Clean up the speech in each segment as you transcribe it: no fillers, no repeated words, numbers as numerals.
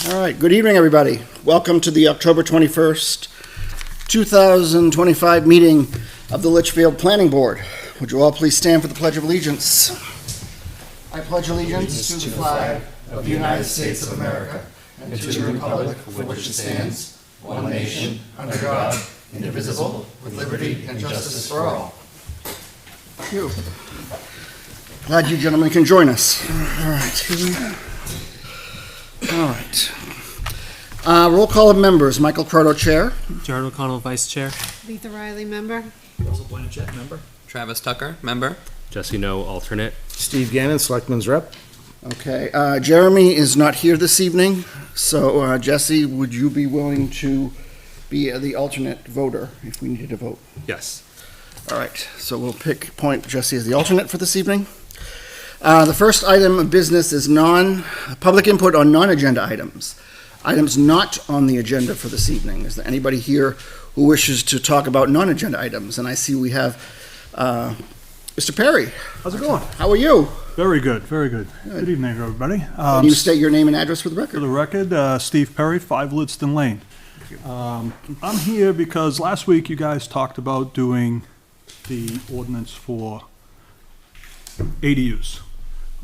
All right, good evening, everybody. Welcome to the October 21st, 2025 meeting of the Litchfield Planning Board. Would you all please stand for the Pledge of Allegiance? I pledge allegiance to the flag of the United States of America and to the republic for which it stands, one nation, under God, indivisible, with liberty and justice for all. Thank you. Glad you gentlemen can join us. All right, here we go. All right. Roll call of members. Michael Croto, Chair. Jared O'Connell, Vice Chair. Letha Riley, member. Russell Blanchett, member. Travis Tucker, member. Jesse No, alternate. Steve Gannon, Selectman's Rep. Okay, Jeremy is not here this evening, so Jesse, would you be willing to be the alternate voter if we needed to vote? Yes. All right, so we'll appoint Jesse as the alternate for this evening. The first item of business is public input on non-agenda items. Items not on the agenda for this evening. Is there anybody here who wishes to talk about non-agenda items? And I see we have Mr. Perry. How's it going? How are you? Very good, very good. Good evening, everybody. Can you state your name and address for the For record? the record, Steve Perry, 5 Lidston Lane. I'm here because last week you guys talked about doing the ordinance for ADUs,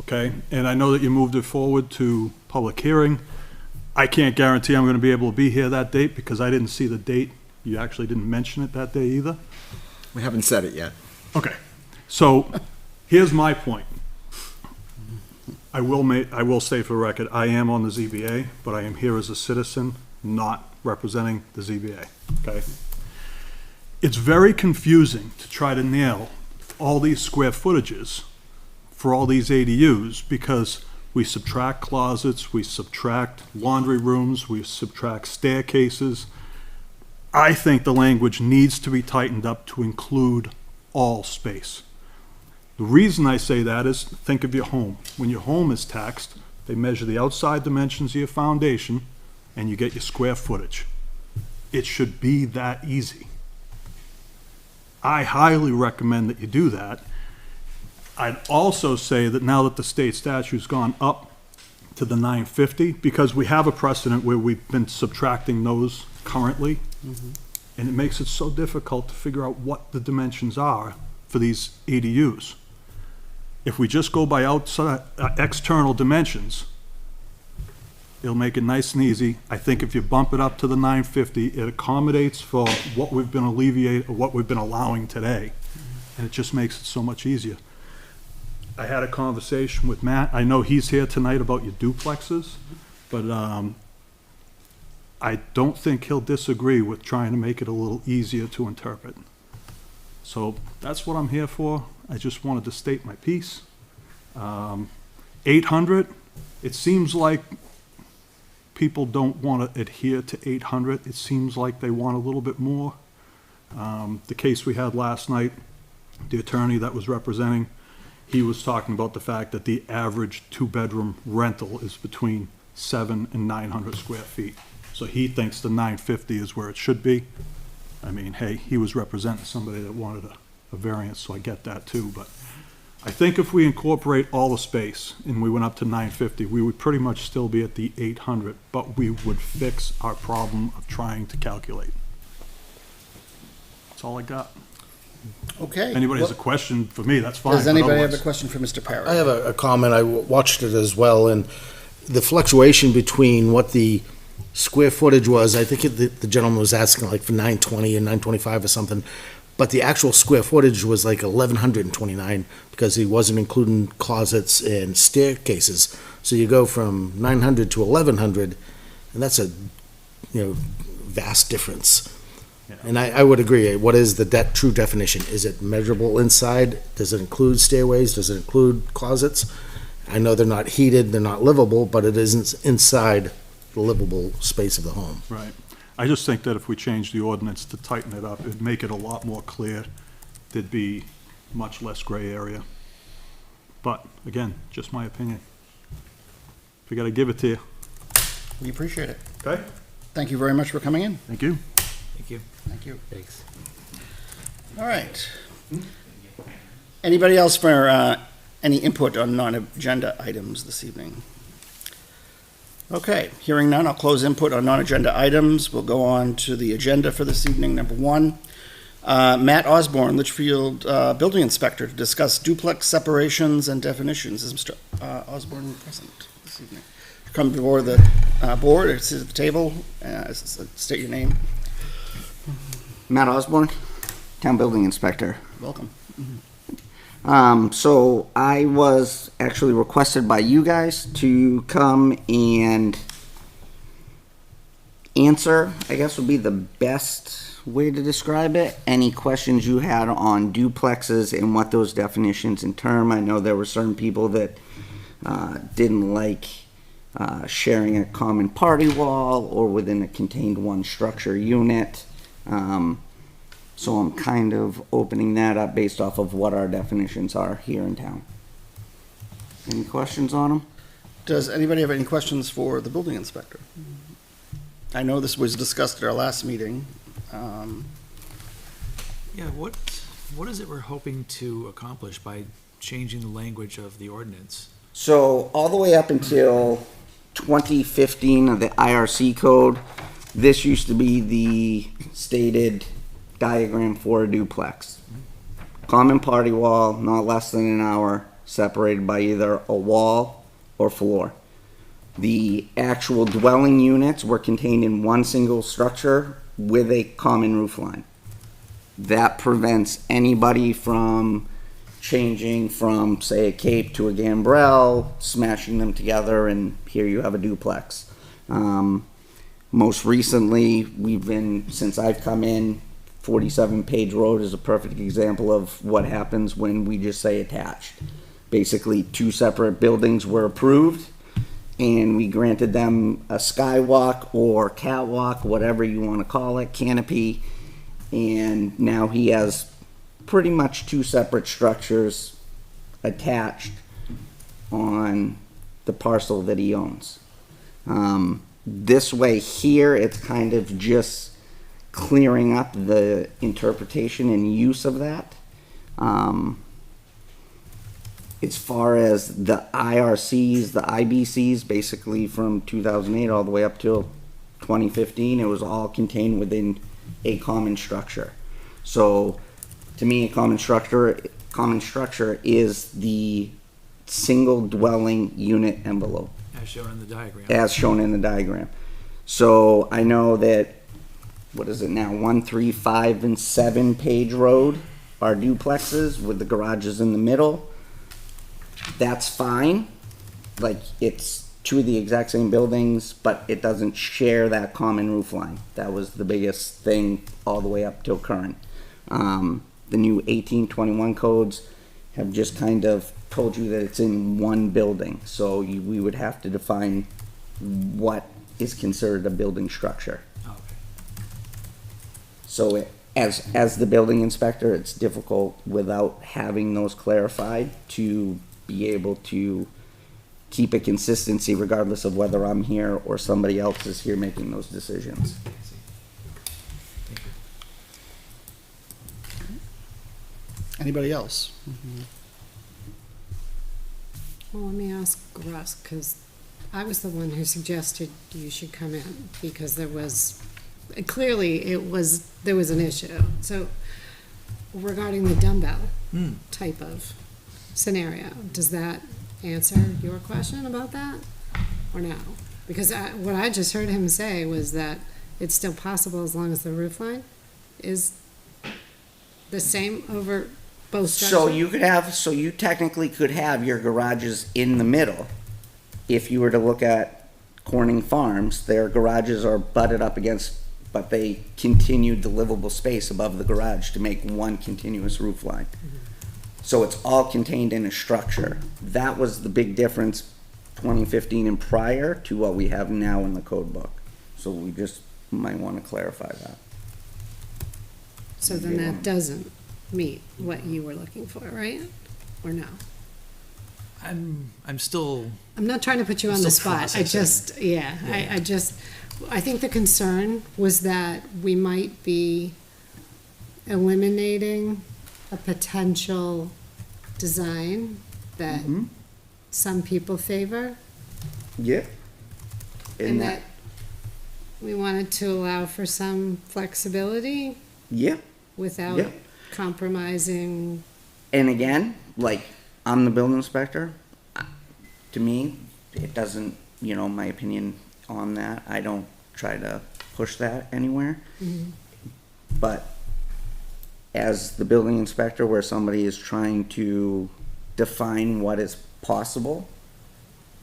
okay? And I know that you moved it forward to public hearing. I can't guarantee I'm going to be able to be here that date because I didn't see the date. You actually didn't mention it that day either. We haven't said it yet. Okay, so here's my point. I will say for the record, I am on the ZBA, but I am here as a citizen, not representing the ZBA, okay? It's very confusing to try to nail all these square footages for all these ADUs because we subtract closets, we subtract laundry rooms, we subtract staircases. I think the language needs to be tightened up to include all space. The reason I say that is think of your home. When your home is taxed, they measure the outside dimensions of your foundation and you get your square footage. It should be that easy. I highly recommend that you do that. I'd also say that now that the state statute's gone up to the 950, because we have a precedent where we've been subtracting those currently, and it makes it so difficult to figure out what the dimensions are for these ADUs. If we just go by outside external dimensions, it'll make it nice and easy. I think if you bump it up to the 950, it accommodates for what we've been allowing today, and it just makes it so much easier. I had a conversation with Matt. I know he's here tonight about your duplexes, but I don't think he'll disagree with trying to make it a little easier to interpret. So that's what I'm here for. I just wanted to state my piece. 800, it seems like people don't want to adhere to 800. It seems like they want a little bit more. The case we had last night, the attorney that was representing, he was talking about the fact that the average 2-bedroom rental is between 700 and 900 square feet. So he thinks the 950 is where it should be. I mean, hey, he was representing somebody that wanted a variance, so I get that too. But I think if we incorporate all the space and we went up to 950, we would pretty much still be at the 800, but we would fix our problem of trying to calculate. That's all I got. Okay. If anybody has a question for me, that's fine. Does but anybody have otherwise- a question for Mr. Perry? I have a comment. I watched it as well, and the fluctuation between what the square footage was, I think the gentleman was asking like for 920 and 925 or something, but the actual square footage was like 1,129 because he wasn't including closets and staircases. So you go from 900 to 1,100, and that's a vast difference. Yeah. And I would agree. What is the true definition? Is it measurable inside? Does it include stairways? Does it include closets? I know they're not heated, they're not livable, but it isn't inside the livable space of the home. Right. I just think that if we change the ordinance to tighten it up, it'd make it a lot more clear. There'd be much less gray area. But again, just my opinion. We gotta give it to you. We appreciate it. Okay? Thank you very much for coming in. Thank you. Thank you. Thank you. Thanks. All right. Anybody else for any input on non-agenda items this evening? Okay, hearing none, I'll close input on non-agenda items. We'll go on to the agenda for this evening. Number one, Matt Osborne, Litchfield Building Inspector, to discuss duplex separations and definitions. Is Mr. Osborne present this evening? Come before the board, or sit at the table, state your name. Matt Osborne, Town Building Inspector. Welcome. So I was actually requested by you guys to come and answer, I guess would be the best way to describe it, any questions you had on duplexes and what those definitions in term. I know there were certain people that didn't like sharing a common party wall or within a contained one structure unit. So I'm kind of opening that up based off of what our definitions are here in town. Any questions on them? Does anybody have any questions for the building inspector? I know this was discussed at our last meeting. Yeah, what is it we're hoping to accomplish by changing the language of the ordinance? So all the way up until 2015 of the IRC code, this used to be the stated diagram for a duplex. Common party wall, not less than an hour, separated by either a wall or floor. The actual dwelling units were contained in one single structure with a common roof line. That prevents anybody from changing from, say, a cape to a gambrel, smashing them together, and here you have a duplex. Most recently, since I've come in, 47 Page Road is a perfect example of what happens when we just say attached. Basically, two separate buildings were approved, and we granted them a skywalk or catwalk, whatever you want to call it, canopy, and now he has pretty much two separate structures attached on the parcel that he owns. This way here, it's kind of just clearing up the interpretation and use of that. As far as the IRCs, the IBCs, basically from 2008 all the way up till 2015, it was all contained within a common structure. So to me, a common structure is the single dwelling unit envelope, As shown in the diagram. as shown in the diagram. So I know that, what is it now, 1, 3, 5, and 7 Page Road are duplexes with the garages in the middle. That's fine. Like, it's two of the exact same buildings, but it doesn't share that common roof line. That was the biggest thing all the way up till current. The new 1821 codes have just kind of told you that it's in one building. So we would have to define what is considered a building structure. Okay. So as the building inspector, it's difficult without having those clarified to be able to keep a consistency regardless of whether I'm here or somebody else is here making those decisions. Anybody else? Well, let me ask Russ, because I was the one who suggested you should come in, because there was an issue. So regarding the dumbbell type of scenario, does that answer your question about that, or no? Because what I just heard him say was that it's still possible as long as the roof line is the same over both structures. So you technically could have your garages in the middle. If you were to look at Corning Farms, their garages are butted up against, but they continued the livable space above the garage to make one continuous roof line. So it's all contained in a structure. That was the big difference 2015 and prior to what we have now in the code book. So we just might want to clarify that. So then that doesn't meet what you were looking for, right? Or no? I'm still, I'm not trying to put you on the Still spot. processing. I think the concern was that we might be eliminating a potential design that some people favor. Yeah. And that we wanted to allow for some flexibility Yeah, without Yeah. compromising. and again, like, I'm the building inspector. To me, it doesn't, my opinion on that, I don't try to push that anywhere. But as the building inspector, where somebody is trying to define what is possible,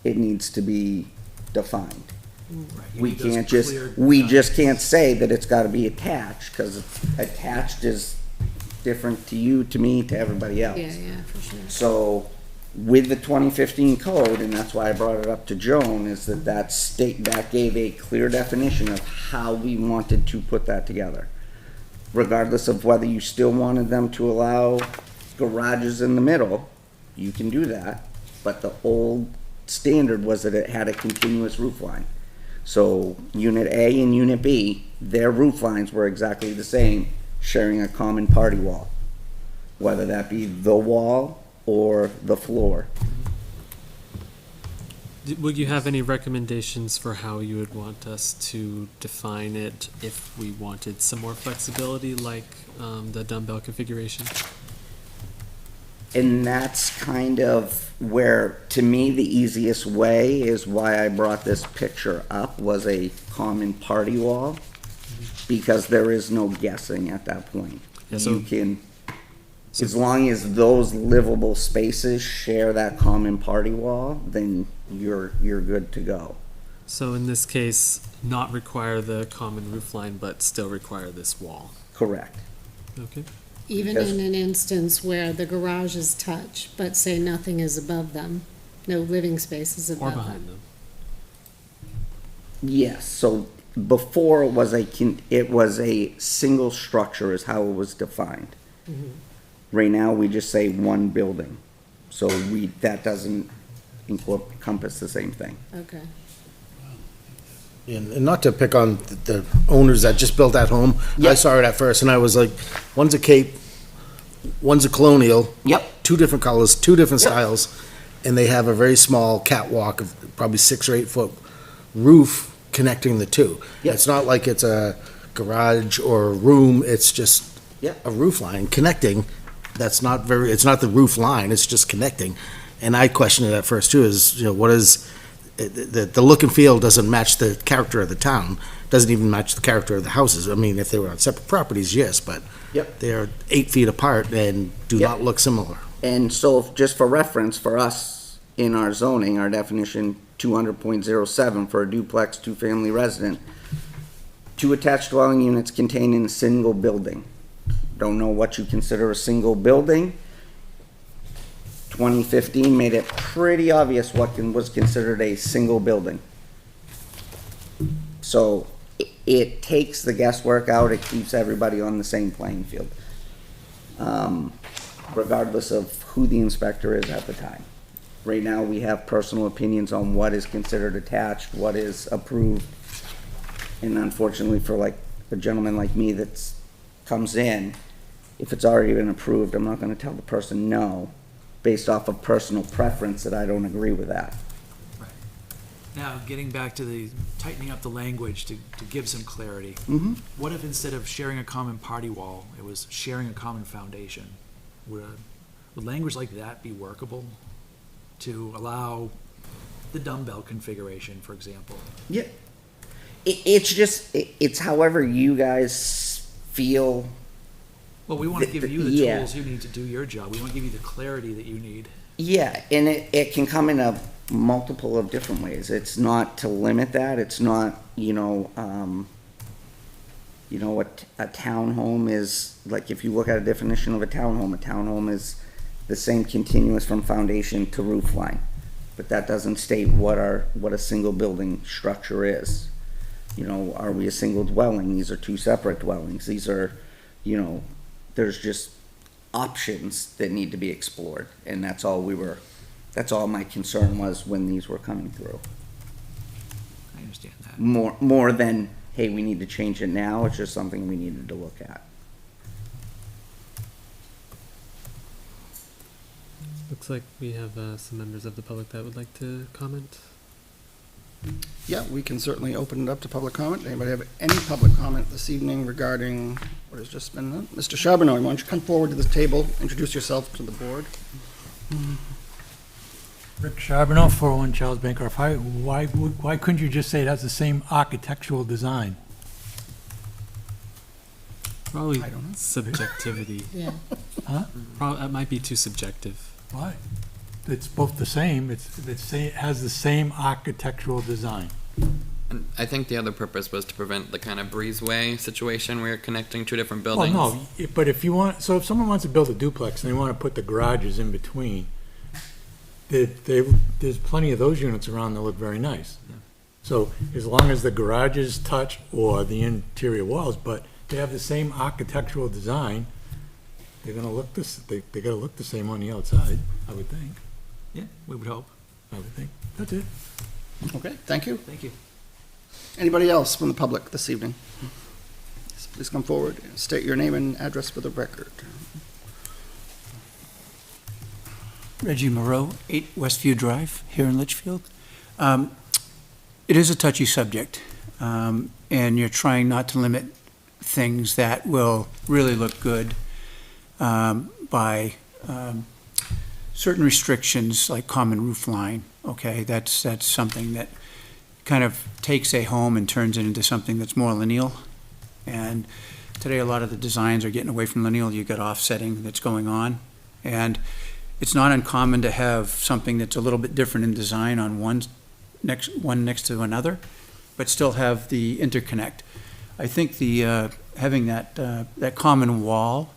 it needs to be defined. Right, you We need those can't just, clear we guidelines. just can't say that it's gotta be attached, cause attached is different to you, to me, to everybody else. Yeah, yeah, for sure. So, with the 2015 code, and that's why I brought it up to Joan, is that gave a clear definition of how we wanted to put that together. Regardless of whether you still wanted them to allow garages in the middle, you can do that, but the old standard was that it had a continuous roof line. So, Unit A and Unit B, their roof lines were exactly the same, sharing a common party wall. Whether that be the wall or the floor. Would you have any recommendations for how you would want us to define it if we wanted some more flexibility, like the dumbbell configuration? And that's kind of where, to me, the easiest way is why I brought this picture up, was a common party wall, because there is no guessing at that point. Yeah, so- You can, as long as those livable spaces share that common party wall, then you're good to go. So in this case, not require the common roof line, but still require this wall. Correct. Okay. Even Because- in an instance where the garages touch, but say nothing is above them, no living space is Or above behind them. them. Yes, so before it was a single structure is how it was defined. Right now, we just say one building, so that doesn't encompass the same thing. Okay. And not to pick on the owners that just built that home, I Yeah. saw it at first and I was like, one's a Cape, one's a Colonial. Yep. Two different colors, two different styles, and they have a very small catwalk of probably 6 or 8 foot roof connecting the two. Yep. It's not like it's a garage or a room, it's just Yep. a roof line connecting. It's not the roof line, it's just connecting. And I questioned it at first too, what is, the look and feel doesn't match the character of the town, doesn't even match the character of the houses. I mean, if they were on separate properties, yes, but Yep. they're 8 feet apart and do Yep. not look similar. And so, just for reference, for us, in our zoning, our definition 200.07 for a duplex, two-family resident, 2 attached dwelling units contained in a single building. Don't know what you consider a single building. 2015 made it pretty obvious what was considered a single building. So, it takes the guesswork out, it keeps everybody on the same playing field. Regardless of who the inspector is at the time. Right now, we have personal opinions on what is considered attached, what is approved. And unfortunately for like a gentleman like me that comes in, if it's already been approved, I'm not gonna tell the person no, based off of personal preference that I don't agree with that. Now, getting back to the tightening up the language to give some clarity. Mm-hmm. What if instead of sharing a common party wall, it was sharing a common foundation? Would language like that be workable to allow the dumbbell configuration, for example? Yeah. It's however you guys feel. Well, we want to give you the Yeah. tools you need to do your job. We want to give you the clarity that you need. Yeah, and it can come in a multiple of different ways. It's not to limit that. It's not, what a townhome is, like if you look at a definition of a townhome is the same continuous from foundation to roof line. But that doesn't state what a single building structure is. Are we a single dwelling? These are 2 separate dwellings. These are, there's just options that need to be explored. And that's all my concern was when these were coming through. I understand that. More than, hey, we need to change it now, it's just something we needed to look at. Looks like we have some members of the public that would like to comment. Yeah, we can certainly open it up to public comment. Anybody have any public comment this evening regarding what has just been done? Mr. Charbonneau, why don't you come forward to this table, introduce yourself to the board? Rick Charbonneau, 401 Charles Bancroft Highway. Why couldn't you just say it has the same architectural design? Probably I don't know. subjectivity. Yeah. Probably, that might be too subjective. Why? It's both the same, it has the same architectural design. And I think the other purpose was to prevent the kind of breezeway situation where you're connecting two different Well, buildings. no, but if you want, so if someone wants to build a duplex and they want to put the garages in between, there's plenty of those units around that look very nice. So as long as the garages touch or the interior walls, but they have the same architectural design, they're gonna look they gotta look the same on the outside, I would think. Yeah, we would hope. I would think. That's it. Okay, thank you. Thank you. Anybody else from the public this evening? Yes, please come forward, and state your name and address for the record. Reggie Moreau, 8 Westview Drive, here in Litchfield. It is a touchy subject, and you're trying not to limit things that will really look good by certain restrictions like common roof line, okay? That's something that kind of takes a home and turns it into something that's more lineal. And today, a lot of the designs are getting away from lineal. You've got offsetting that's going on. And it's not uncommon to have something that's a little bit different in design on one next to another, but still have the interconnect. I think the having that common wall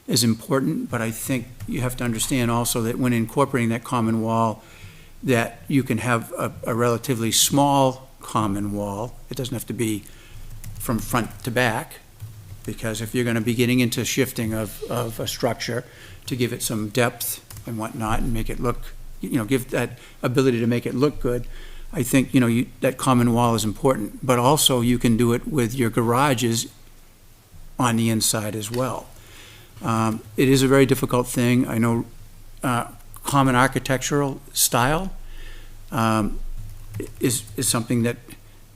is important, but I think you have to understand also that when incorporating that common wall, that you can have a relatively small common wall. It doesn't have to be from front to back, because if you're going to be getting into shifting of a structure to give it some depth and whatnot and make it look, give that ability to make it look good, I think, that common wall is important. But also you can do it with your garages on the inside as well. It is a very difficult thing. I know common architectural style is something that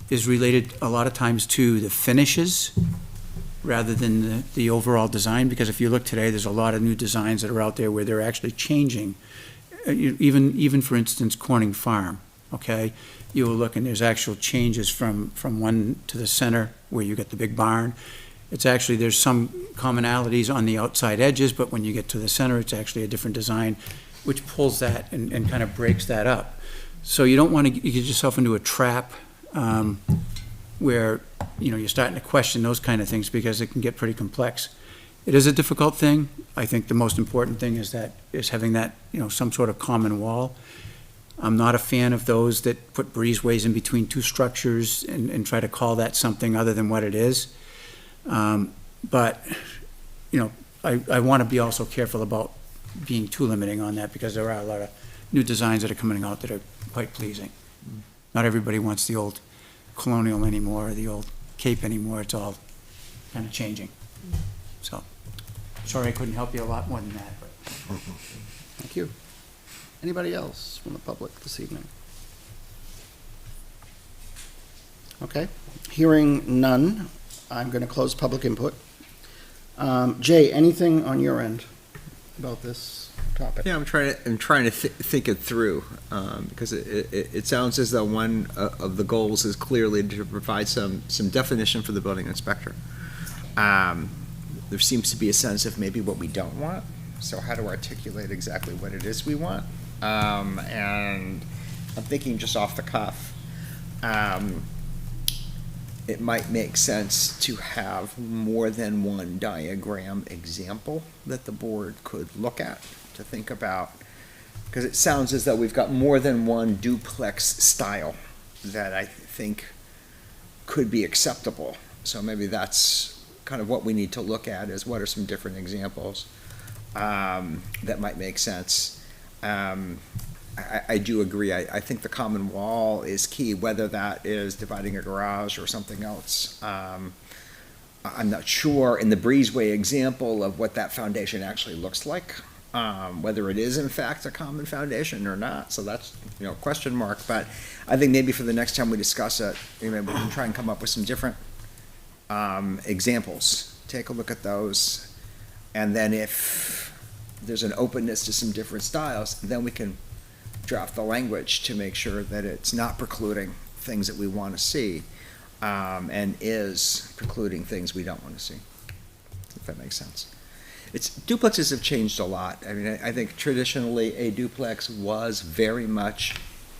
is related a lot of times to the finishes rather than the overall design, because if you look today, there's a lot of new designs that are out there where they're actually changing. Even for instance, Corning Farm, okay? You will look and there's actual changes from one to the center where you get the big barn. It's actually, there's some commonalities on the outside edges, but when you get to the center, it's actually a different design, which pulls that and kind of breaks that up. So you don't want to get yourself into a trap where, you're starting to question those kind of things, because it can get pretty complex. It is a difficult thing. I think the most important thing is having that, some sort of common wall. I'm not a fan of those that put breezeways in between two structures and try to call that something other than what it is. But, I want to be also careful about being too limiting on that, because there are a lot of new designs that are coming out that are quite pleasing. Not everybody wants the old colonial anymore, or the old Cape anymore. It's all kind of changing. So, sorry I couldn't help you a lot more than that, but. Thank you. Anybody else from the public this evening? Okay, hearing none, I'm going to close public input. Jay, anything on your end about this topic? Yeah, I'm trying to think it through, because it sounds as though one of the goals is clearly to provide some definition for the building inspector. There seems to be a sense of maybe what we don't want, so how to articulate exactly what it is we want. And I'm thinking just off the cuff, it might make sense to have more than one diagram example that the board could look at to think about, because it sounds as though we've got more than one duplex style that I think could be acceptable. So maybe that's kind of what we need to look at, is what are some different examples that might make sense. I do agree. I think the common wall is key, whether that is dividing a garage or something else. I'm not sure in the breezeway example of what that foundation actually looks like. whether it is in fact a common foundation or not. So that's, question mark. But I think maybe for the next time we discuss it, maybe we can try and come up with some different examples. Take a look at those. And then if there's an openness to some different styles, then we can draft the language to make sure that it's not precluding things that we want to see, and is precluding things we don't want to see, if that makes sense. Duplexes have changed a lot. I mean, I think traditionally a duplex was very much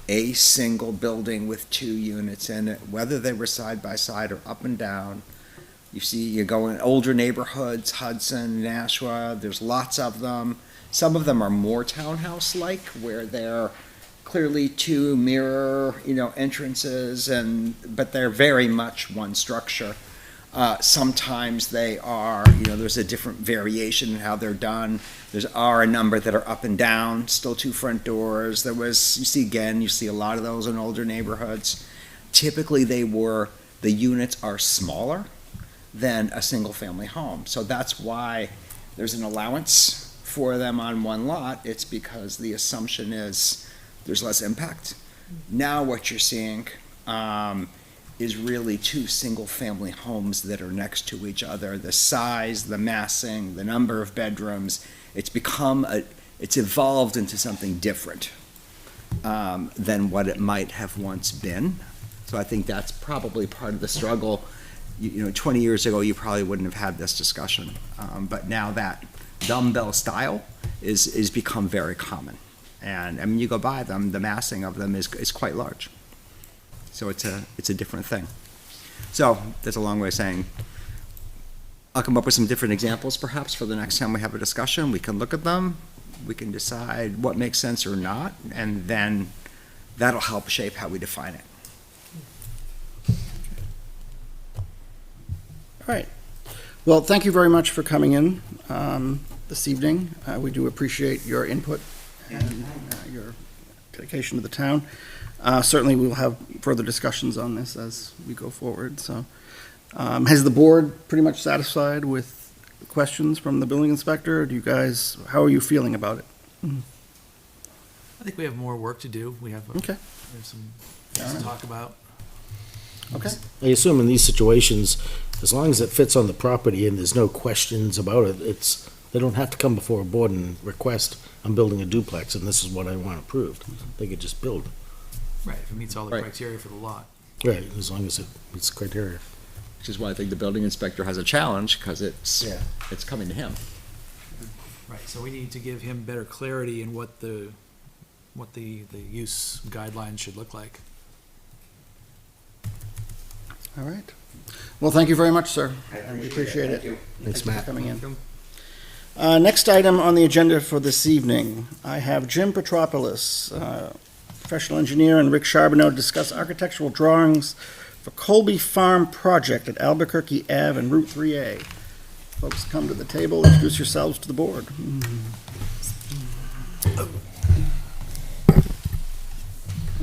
a single building with 2 units in it, whether they were side by side or up and down. You go in older neighborhoods, Hudson, Nashua, there's lots of them. Some of them are more townhouse-like, where they're clearly 2 mirror, entrances, but they're very much one structure. Sometimes they are, there's a different variation in how they're done. Are a number that are up and down, still 2 front doors. You see a lot of those in older neighborhoods. Typically, the units are smaller than a single-family home. So that's why there's an allowance for them on one lot. It's because the assumption is there's less impact. Now what you're seeing is really 2 single-family homes that are next to each other. The size, the massing, the number of bedrooms, it's evolved into something different than what it might have once been. So I think that's probably part of the struggle. 20 years ago, you probably wouldn't have had this discussion. But now that dumbbell style is become very common. And I mean, you go by them, the massing of them is quite large. So it's a different thing. So that's a long way of saying, I'll come up with some different examples perhaps for the next time we have a discussion. We can look at them, we can decide what makes sense or not, and then that'll help shape how we define it. All right. Well, thank you very much for coming in this evening. We do appreciate your input and your dedication to the town. Certainly, we'll have further discussions on this as we go forward. So, has the board pretty much satisfied with questions from the building inspector? How are you feeling about it? I think we have more work to do. We have Okay. some things to talk about. Okay. I assume in these situations, as long as it fits on the property and there's no questions about it, they don't have to come before a board and request, I'm building a duplex and this is what I want approved. They could just build. Right, if it meets all the criteria for the lot. Right, as long as it meets the criteria. Which is why I think the building inspector has a challenge, because it's coming to him. Right, so we need to give him better clarity in what the use guidelines should look like. All right. Well, thank you very much, sir. We appreciate it. Thanks, Matt. For coming in. Next item on the agenda for this evening, I have Jim Petropoulos, professional engineer, and Rick Charbonneau to discuss architectural drawings for Colby Farm project at Albuquerque Ave and Route 3A. Folks, come to the table, introduce yourselves to the board.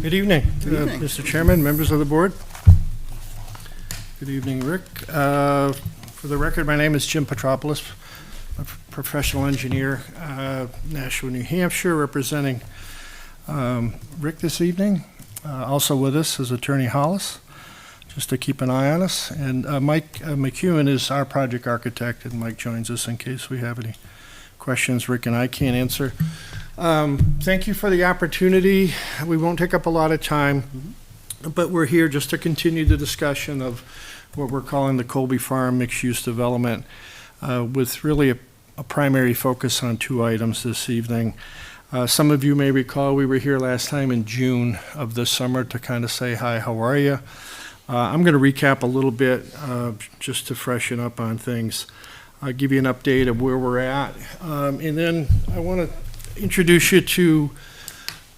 Good evening, Good evening. Mr. Chairman, members of the board. Good evening, Rick. For the record, my name is Jim Petropoulos, a professional engineer, Nashua, New Hampshire, representing Rick this evening. Also with us is Attorney Hollis, just to keep an eye on us. And Mike McEwen is our project architect, and Mike joins us in case we have any questions Rick and I can't answer. Thank you for the opportunity. We won't take up a lot of time, but we're here just to continue the discussion of what we're calling the Colby Farm mixed-use development, with really a primary focus on 2 items this evening. Some of you may recall we were here last time in June of this summer to kind of say, hi, how are you? I'm going to recap a little bit just to freshen up on things. I'll give you an update of where we're at. And then I want to introduce you to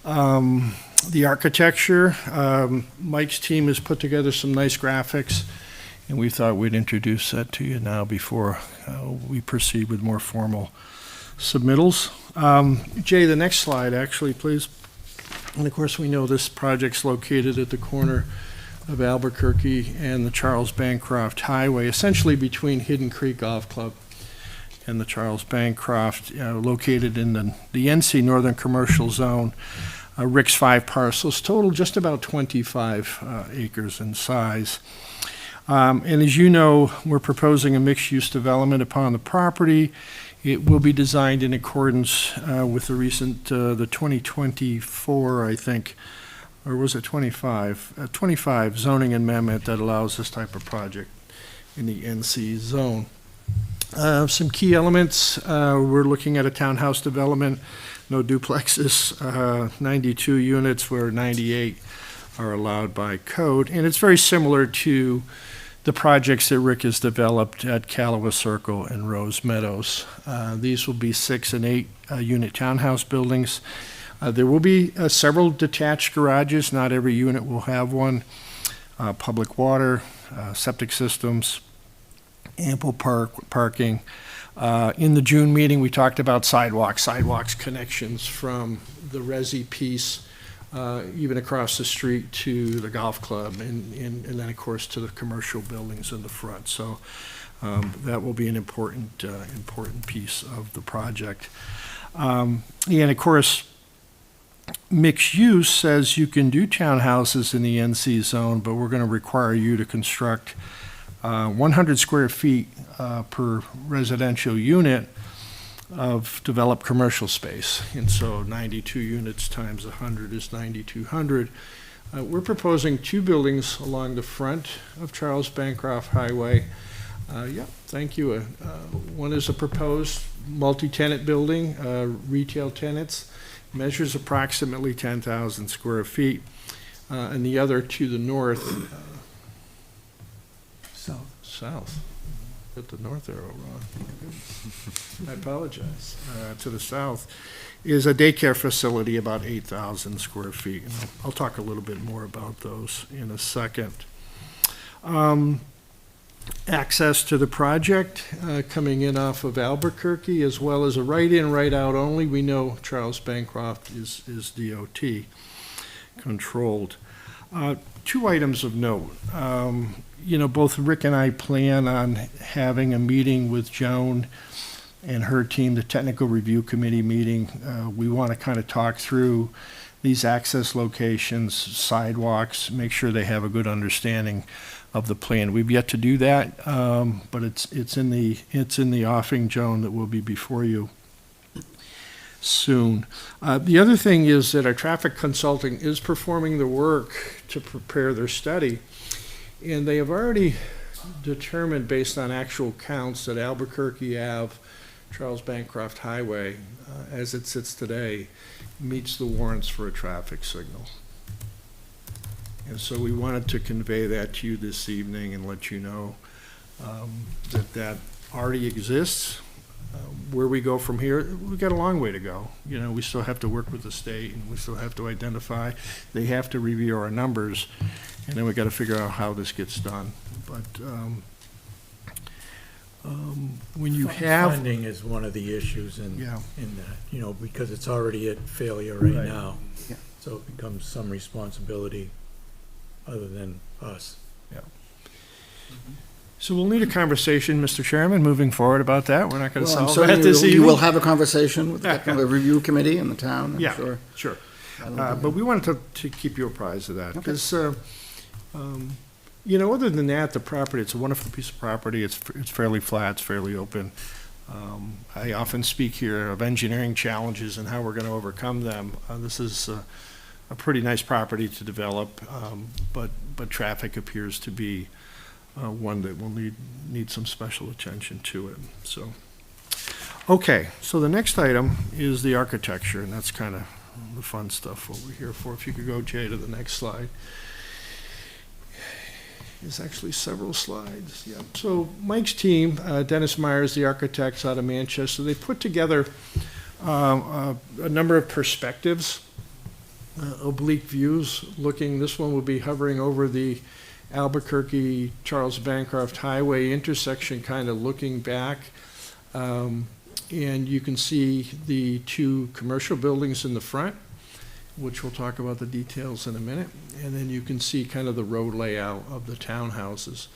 the architecture. Mike's team has put together some nice graphics, and we thought we'd introduce that to you now before we proceed with more formal submittals. Jay, the next slide, actually, please. And of course, we know this project's located at the corner of Albuquerque and the Charles Bancroft Highway, essentially between Hidden Creek Golf Club and the Charles Bancroft, located in the NC Northern Commercial Zone. Rick's 5 parcels total just about 25 acres in size. And as you know, we're proposing a mixed-use development upon the property. It will be designed in accordance with the recent, the 2024, I think, or was it 25? 25 zoning amendment that allows this type of project in the NC zone. Some key elements, we're looking at a townhouse development, no duplexes, 92 units where 98 are allowed by code. And it's very similar to the projects that Rick has developed at Callaway Circle and Rose Meadows. These will be 6 and 8 unit townhouse buildings. There will be several detached garages. Not every unit will have one. Public water, septic systems, ample parking. In the June meeting, we talked about sidewalks connections from the resi piece even across the street to the golf club and then, of course, to the commercial buildings in the front. So that will be an important piece of the project. And, of course, mixed use says you can do townhouses in the NC zone, but we're going to require you to construct 100 square feet per residential unit of developed commercial space. And so 92 units times 100 is 9,200. We're proposing 2 buildings along the front of Charles Bancroft Highway. Thank you. One is a proposed multi-tenant building, retail tenants, measures approximately 10,000 square feet. And the other to the north, south. Put the north arrow wrong. I apologize. To the south is a daycare facility, about 8,000 square feet. And I'll talk a little bit more about those in a second. Access to the project coming in off of Albuquerque, as well as a right-in, right-out only. We know Charles Bancroft is DOT controlled. 2 items of note. Both Rick and I plan on having a meeting with Joan and her team, the Technical Review Committee meeting. We want to kind of talk through these access locations, sidewalks, make sure they have a good understanding of the plan. We've yet to do that, but it's in the offing, Joan, that will be before you soon. The other thing is that our traffic consulting is performing the work to prepare their study. And they have already determined, based on actual counts, that Albuquerque Ave, Charles Bancroft Highway, as it sits today, meets the warrants for a traffic signal. And so we wanted to convey that to you this evening and let you know that already exists. Where we go from here, we've got a long way to go. We still have to work with the state, and we still have to identify. They have to review our numbers, and then we got to figure out how this gets done. But when you have Funding is one of the issues in that, because it's already at failure right now. Yeah. So it becomes some responsibility other than us. So we'll need a conversation, Mr. Chairman, moving forward about that. We're not going to Well, I'm solve certain that this evening. you will have a conversation with the Technical Review Committee in the town, I'm Yeah, sure. sure. That'll be But we wanted to keep you apprised of that. Okay. Because, other than that, the property, it's a wonderful piece of property. It's fairly flat, it's fairly open. I often speak here of engineering challenges and how we're going to overcome them. This is a pretty nice property to develop, but traffic appears to be one that will need some special attention to it. So, okay, so the next item is the architecture, and that's kind of the fun stuff, what we're here for. If you could go, Jay, to the next slide. There's actually several slides, yeah. So Mike's team, Dennis Myers, the architects out of Manchester, they put together a number of perspectives, oblique views looking. This one will be hovering over the Albuquerque Charles Bancroft Highway intersection, kind of looking back. And you can see the 2 commercial buildings in the front, which we'll talk about the details in a minute. And then you can see kind of the road layout of the townhouses.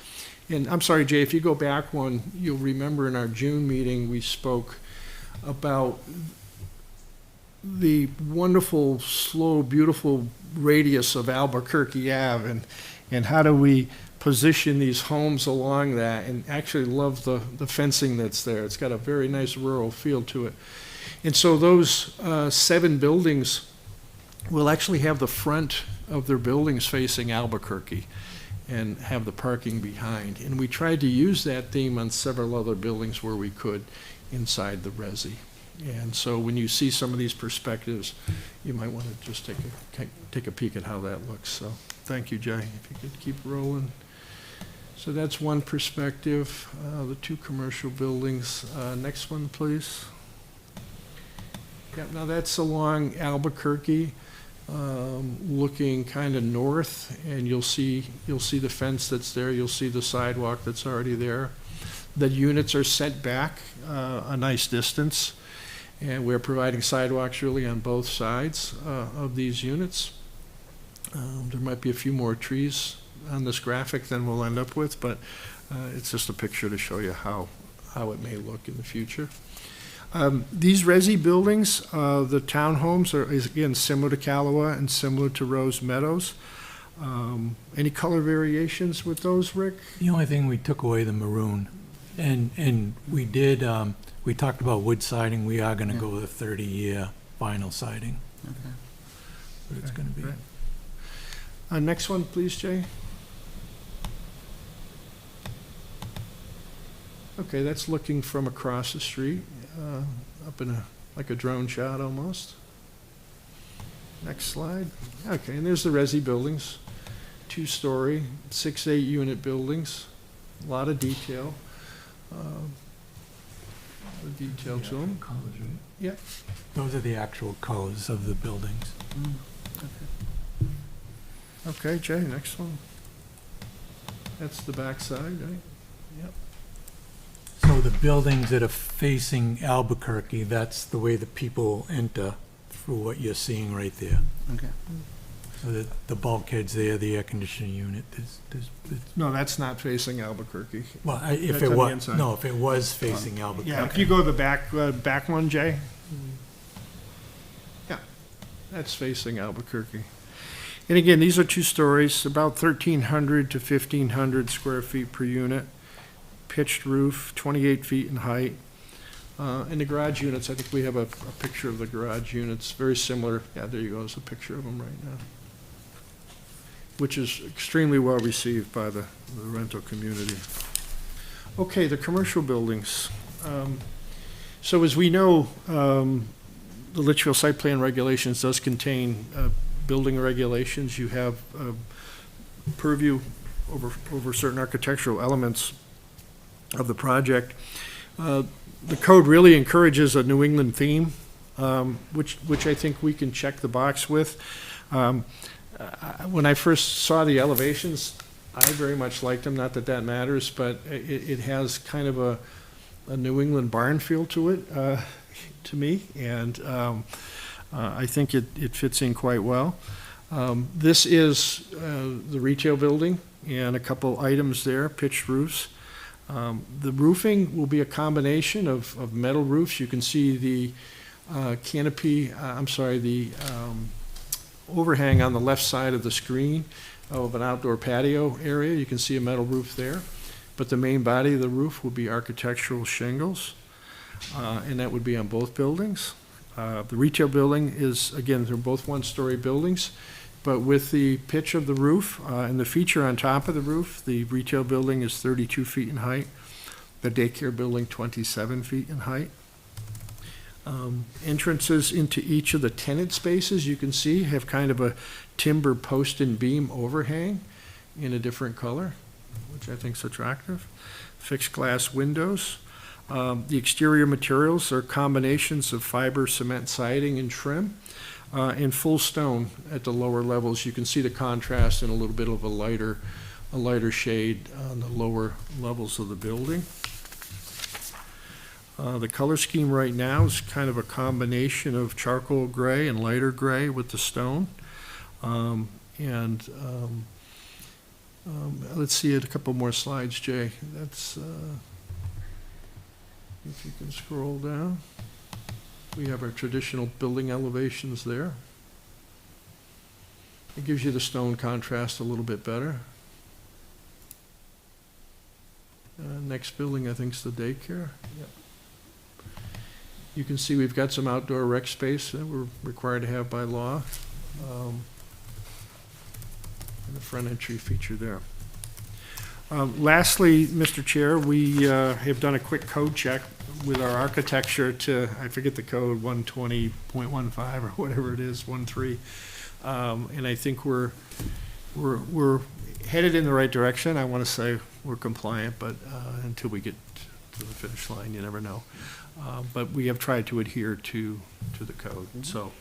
And I'm sorry, Jay, if you go back one, you'll remember in our June meeting, we spoke about the wonderful, slow, beautiful radius of Albuquerque Ave, and how do we position these homes along that, and actually love the fencing that's there. It's got a very nice rural feel to it. And so those 7 buildings will actually have the front of their buildings facing Albuquerque and have the parking behind. And we tried to use that theme on several other buildings where we could inside the resi. And so when you see some of these perspectives, you might want to just take a peek at how that looks. So thank you, Jay. If you could keep rolling. So that's one perspective, the 2 commercial buildings. Next one, please. Yeah, now that's along Albuquerque, looking kind of north, and you'll see the fence that's there. You'll see the sidewalk that's already there. The units are set back a nice distance, and we're providing sidewalks really on both sides of these units. There might be a few more trees on this graphic than we'll end up with, but it's just a picture to show you how it may look in the future. These resi buildings, the townhomes is again similar to Callaway and similar to Rose Meadows. Any color variations with those, Rick? The only thing, we took away the maroon. And we did, we talked about wood siding. We are gonna go with a 30-year vinyl siding. Okay. But it's gonna be. Right. Next one, please, Jay. Okay, that's looking from across the street, up in like a drone shot almost. Next slide. Okay, and there's the resi buildings, 2-story, 6, 8 unit buildings, a lot of detail. The detail to them. Yeah. Those are the actual colors of the buildings. Okay, Jay, next one. That's the back side, right? Yep. So the buildings that are facing Albuquerque, that's the way the people enter through what you're seeing right there. Okay. So the bulkheads there, the air conditioning unit, No, that's not facing Albuquerque. well, if That's it on the was, inside. no, if it was facing Albuquerque. Yeah, if you go to the back one, Jay. Yeah, that's facing Albuquerque. And again, these are 2 stories, about 1,300 to 1,500 square feet per unit. Pitched roof, 28 feet in height. And the garage units, I think we have a picture of the garage units, very similar. Yeah, there you go, there's a picture of them right now. Which is extremely well received by the rental community. Okay, the commercial buildings. So as we know, the Litchfield site plan regulations does contain building regulations. You have purview over certain architectural elements of the project. The code really encourages a New England theme, which I think we can check the box with. When I first saw the elevations, I very much liked them, not that that matters, but it has kind of a New England barn feel to it, to me, and I think it fits in quite well. This is the retail building and a couple items there, pitched roofs. The roofing will be a combination of metal roofs. You can see the canopy, the overhang on the left side of the screen of an outdoor patio area. You can see a metal roof there. But the main body of the roof will be architectural shingles, and that would be on both buildings. The retail building is, again, they're both 1-story buildings, but with the pitch of the roof and the feature on top of the roof, the retail building is 32 feet in height, the daycare building 27 feet in height. Entrances into each of the tenant spaces, you can see, have kind of a timber post and beam overhang in a different color, which I think is attractive. Fixed glass windows. The exterior materials are combinations of fiber, cement siding, and trim, and full stone at the lower levels. You can see the contrast in a little bit of a lighter shade on the lower levels of the building. The color scheme right now is kind of a combination of charcoal gray and lighter gray with the stone. Let's see a couple more slides, Jay. That's, if you can scroll down. We have our traditional building elevations there. It gives you the stone contrast a little bit better. Next building, I think, is the daycare. Yep. You can see we've got some outdoor rec space that we're required to have by law. And the front entry feature there. Lastly, Mr. Chair, we have done a quick code check with our architecture to, I forget the code, 120.15 or whatever it is, 13. And I think we're headed in the right direction. I want to say we're compliant, but until we get to the finish line, you never know. But we have tried to adhere to the code. So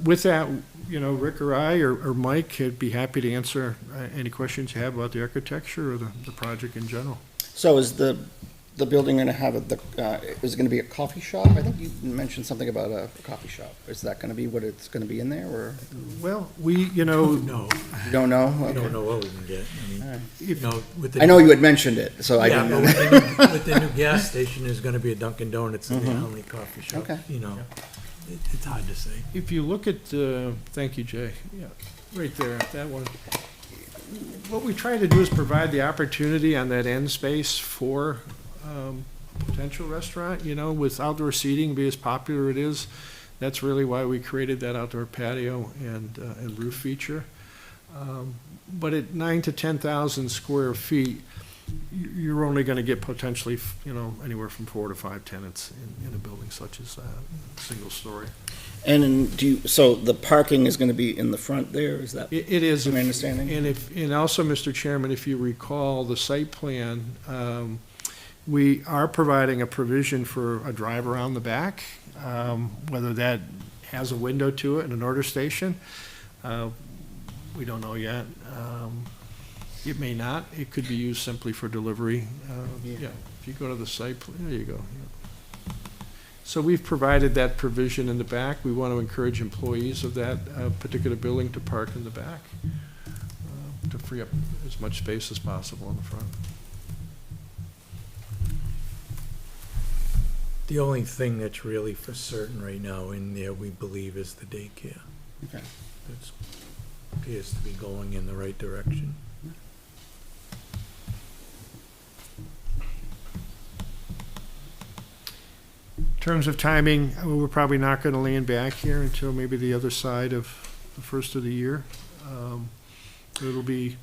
with that, Rick or I or Mike would be happy to answer any questions you have about the architecture or the project in general. So is the building going to have is it going to be a coffee shop? I think you mentioned something about a coffee shop. Is that going to be what it's going to be in there, or? Well, No, You don't know? we don't Okay. know what we can get. I mean, All right. you know, with the. I know you had mentioned it, so I Yeah, didn't but know. with the new gas station, there's gonna be a Dunkin' Donuts and the only coffee shop. Okay. You know, it's hard to say. If you look at, thank you, Jay, yeah, right there, that one. What we try to do is provide the opportunity on that end space for potential restaurant, with outdoor seating, be as popular it is. That's really why we created that outdoor patio and roof feature. But at 9,000 to 10,000 square feet, you're only going to get potentially, anywhere from 4 to 5 tenants in a building such as that, single story. And so the parking is going to be in the front there, is that? It is. My understanding? And also, Mr. Chairman, if you recall the site plan, we are providing a provision for a drive around the back, whether that has a window to it and an order station. We don't know yet. It may not. It could be used simply for delivery. Yeah, if you go to the site, there you go. Yeah. So we've provided that provision in the back. We want to encourage employees of that particular building to park in the back to free up as much space as possible in the front. The only thing that's really for certain right now in there, we believe, is the daycare. Okay. That appears to be going in the right direction. In terms of timing, we're probably not going to land back here until maybe the other side of the first of the year. It'll be,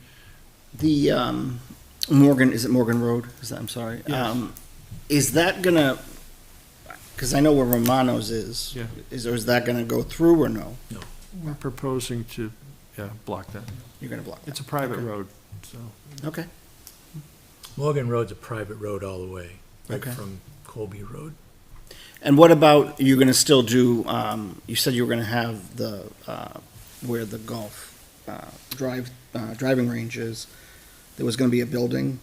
The Morgan, is it Morgan Road? I'm sorry. Yes. Is that gonna, because I know where Romano's is. Yeah. Is that gonna go through or no? we're proposing to, block that. You're gonna block that? It's a private Okay. road, so. Okay. Morgan Road's a private road all the way, right Okay. from Colby Road. And what about, you're gonna still do, you said you were gonna have the, where the golf driving range is, there was gonna be a building,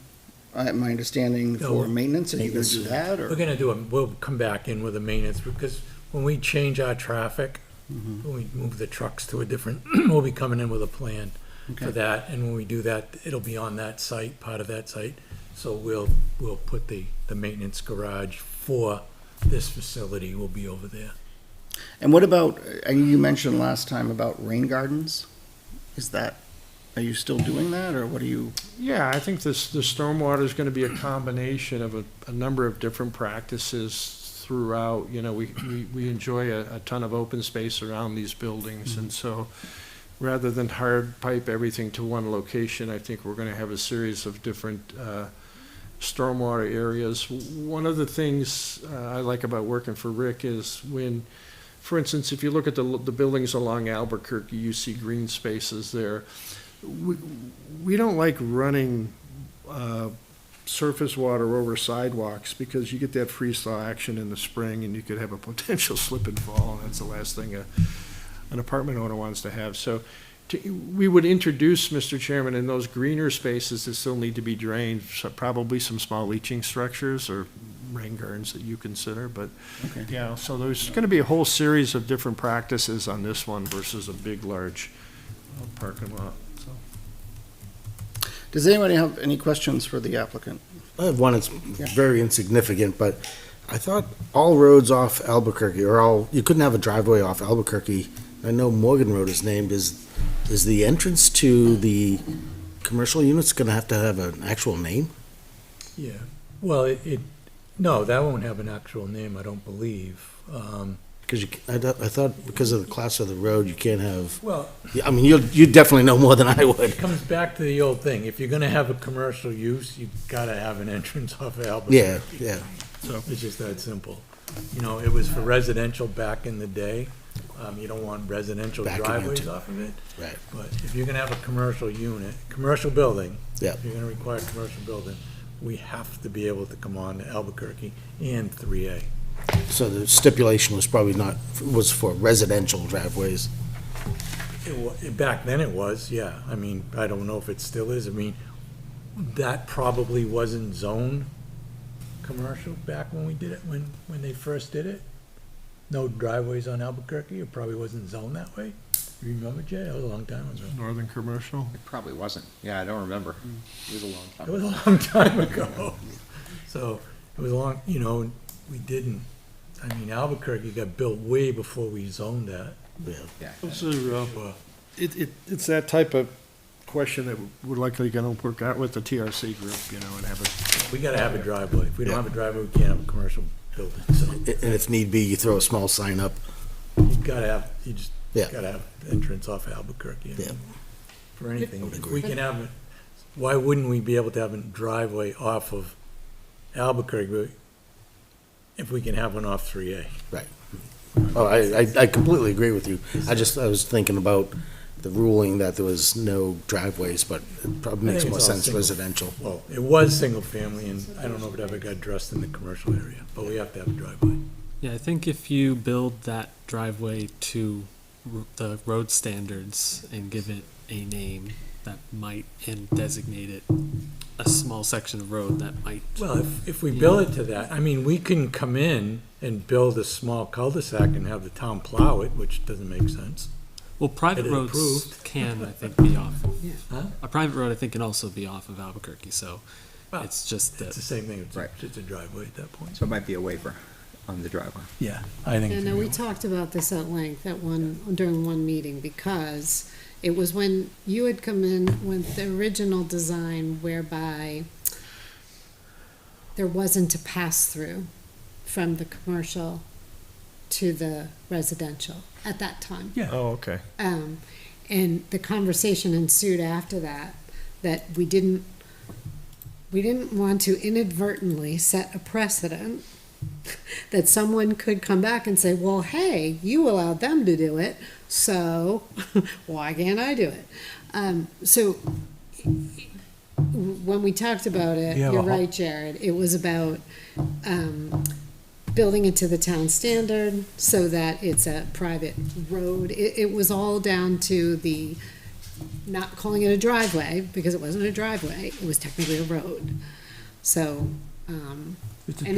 my understanding, No, for maintenance, are you gonna do maintenance. that, We're or? gonna we'll come back in with a maintenance, because when we change our traffic, when we move the trucks to a different, we'll be coming in with a plan for Okay. that, and when we do that, it'll be on that site, part of that site. So we'll put the maintenance garage for this facility will be over there. And what about, you mentioned last time about rain gardens, are you still doing that, or what are you? Yeah, I think the stormwater is going to be a combination of a number of different practices throughout. We enjoy a ton of open space around these buildings, and so rather than hard pipe everything to one location, I think we're going to have a series of different stormwater areas. One of the things I like about working for Rick is when, for instance, if you look at the buildings along Albuquerque, you see green spaces there. We don't like running surface water over sidewalks because you get that freeze-thaw action in the spring and you could have a potential slip and fall, and that's the last thing an apartment owner wants to have. So we would introduce, Mr. Chairman, in those greener spaces that still need to be drained, so probably some small leaching structures or rain gardens that you consider, but, yeah, so there's gonna be a whole series of different practices on this one versus a big, large parking lot, so. Does anybody have any questions for the applicant? I have one that's very insignificant, but I thought all roads off Albuquerque, you couldn't have a driveway off Albuquerque. I know Morgan Road is named. Is the entrance to the commercial units gonna have to have an actual name? Yeah, well, no, that won't have an actual name, I don't believe. Because I thought because of the class of the road, you can't have, Well, I mean, you definitely know more than I would. it comes back to the old thing, if you're gonna have a commercial use, you've gotta have an entrance off of Albuquerque. Yeah. So it's just that simple. You know, it was for residential back in the day. You don't want residential Backing driveways into- off of it. Right. But if you're gonna have a commercial unit, commercial building. Yeah. If you're gonna require a commercial building, we have to be able to come on to Albuquerque and 3A. So the stipulation was probably was for residential driveways. Back then it was, yeah. I mean, I don't know if it still is. I mean, that probably wasn't zoned commercial back when we did it, when they first did it. No driveways on Albuquerque, it probably wasn't zoned that way. You remember, Jay? That was a long time ago. Northern commercial? It probably wasn't. Yeah, I don't remember. It was a long time. It was a long time ago. So, it was a long, we didn't, I mean, Albuquerque got built way before we zoned that. Yeah. Those are, it's that type of question that we're likely gonna work out with the TRC group, and have a. We gotta have a driveway. If we don't have a driveway, we can't have a commercial building, so. And if need be, you throw a small sign up. You just Yeah. gotta have entrance off Albuquerque. I mean, Yeah. For anything. If we can have it, why wouldn't we be able to have a driveway off of Albuquerque if we can have one off 3A? Right. Oh, I completely agree with you. I was thinking about the ruling that there was no driveways, but it probably I makes think more it's all sense single. residential. Well, it was single family, and I don't know if it ever got addressed in the commercial area, but we have to have a driveway. Yeah, I think if you build that driveway to the road standards and give it a name that might, and designate it a small section of road that might. Well, if we build it to that, I mean, we can come in and build a small cul-de-sac and have the town plow it, which doesn't make sense. Well, private Get it roads approved. can, I think, be off. Yeah. Huh? A private road, I think, can also be off of Albuquerque, so Well, it's just that. It's the same thing, Right. it's a driveway at that point. So it might be a waiver on the driveway. Yeah, I think. And we talked about this at length during one meeting, because it was when you had come in with the original design whereby there wasn't a pass-through from the commercial to the residential at that time. Yeah. Oh, okay. And the conversation ensued after that we didn't want to inadvertently set a precedent that someone could come back and say, well, hey, you allowed them to do it, so why can't I do it? So when we talked about it, Yeah, you're well, right, Jared, it was about building it to the town standard so that it's a private road. It was all down to the not calling it a driveway, because it wasn't a driveway, it was technically a road. So, It's a and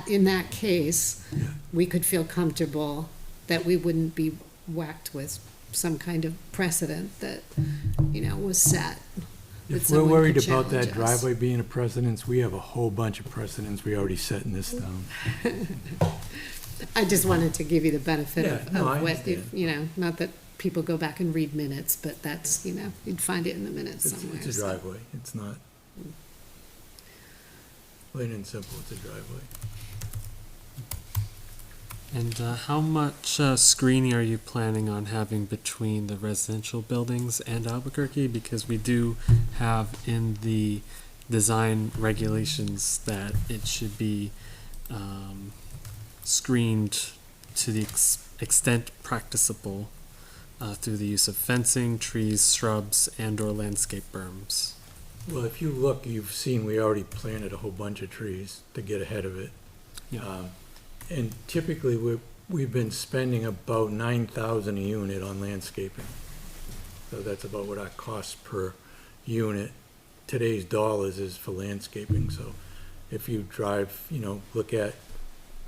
in that case, we could feel comfortable that we wouldn't be whacked with some kind of precedent that, was set. that If we're someone worried could about that challenge us. driveway being a precedence, we have a whole bunch of precedents we already set in this town. I just wanted to give you the benefit Yeah, no, I of what, understand. not that people go back and read minutes, but that's, you'd find it in the minutes It's somewhere. a so. driveway, it's not. Plain and simple, it's a driveway. And how much screening are you planning on having between the residential buildings and Albuquerque? Because we do have in the design regulations that it should be screened to the extent practicable through the use of fencing, trees, shrubs, and/or landscape berms. Well, if you look, you've seen we already planted a whole bunch of trees to get ahead of it. Yeah. And typically, we've been spending about 9,000 a unit on landscaping. So that's about what our cost per unit, today's dollars is for landscaping, so if you drive, look at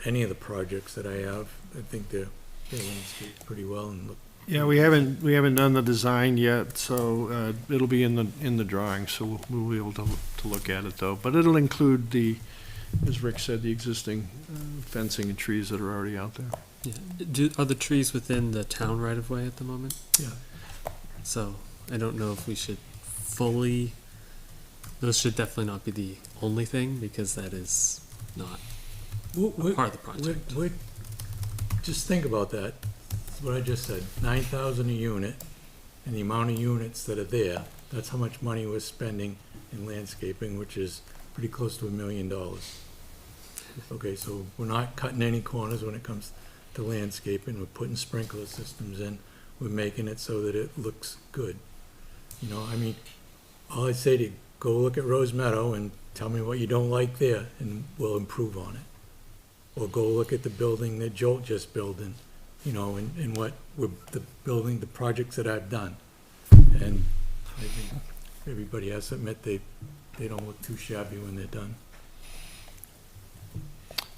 any of the projects that I have, I think they're landscaped pretty well and look. Yeah, we haven't done the design yet, so it'll be in the drawing, so we'll be able to look at it though. But it'll include as Rick said, the existing fencing and trees that are already out there. Yeah. Are the trees within the town right of way at the moment? Yeah. So I don't know if we should fully. Those should definitely not be the only thing because that is not part of the project. Just think about that. That's what I just said. 9,000 a unit, and the amount of units that are there. That's how much money we're spending in landscaping, which is pretty close to $1 million. Okay, so we're not cutting any corners when it comes to landscaping. We're putting sprinkler systems in. We're making it so that it looks good. All I say to go look at Rose Meadow and tell me what you don't like there, and we'll improve on it. Or go look at the building that Jolt just building, and what we're the projects that I've done. And I think everybody has to admit they don't look too shabby when they're done.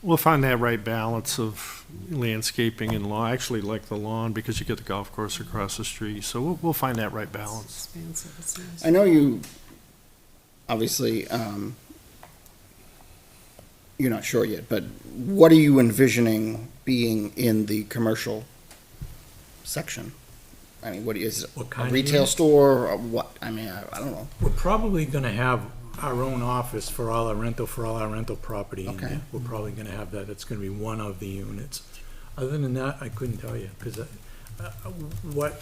We'll find that right balance of landscaping and lawn. I actually like the lawn because you get the golf course across the street, so we'll find that right balance. Expansive, it's nice. I know you, obviously, you're not sure yet, but what are you envisioning being in the commercial section? I mean, is it What a kind of retail unit? store or what? I mean, I don't know. We're probably gonna have our own office for all our rental property in Okay. there. We're probably gonna have that. It's gonna be one of the units. Other than that, I couldn't tell you, because what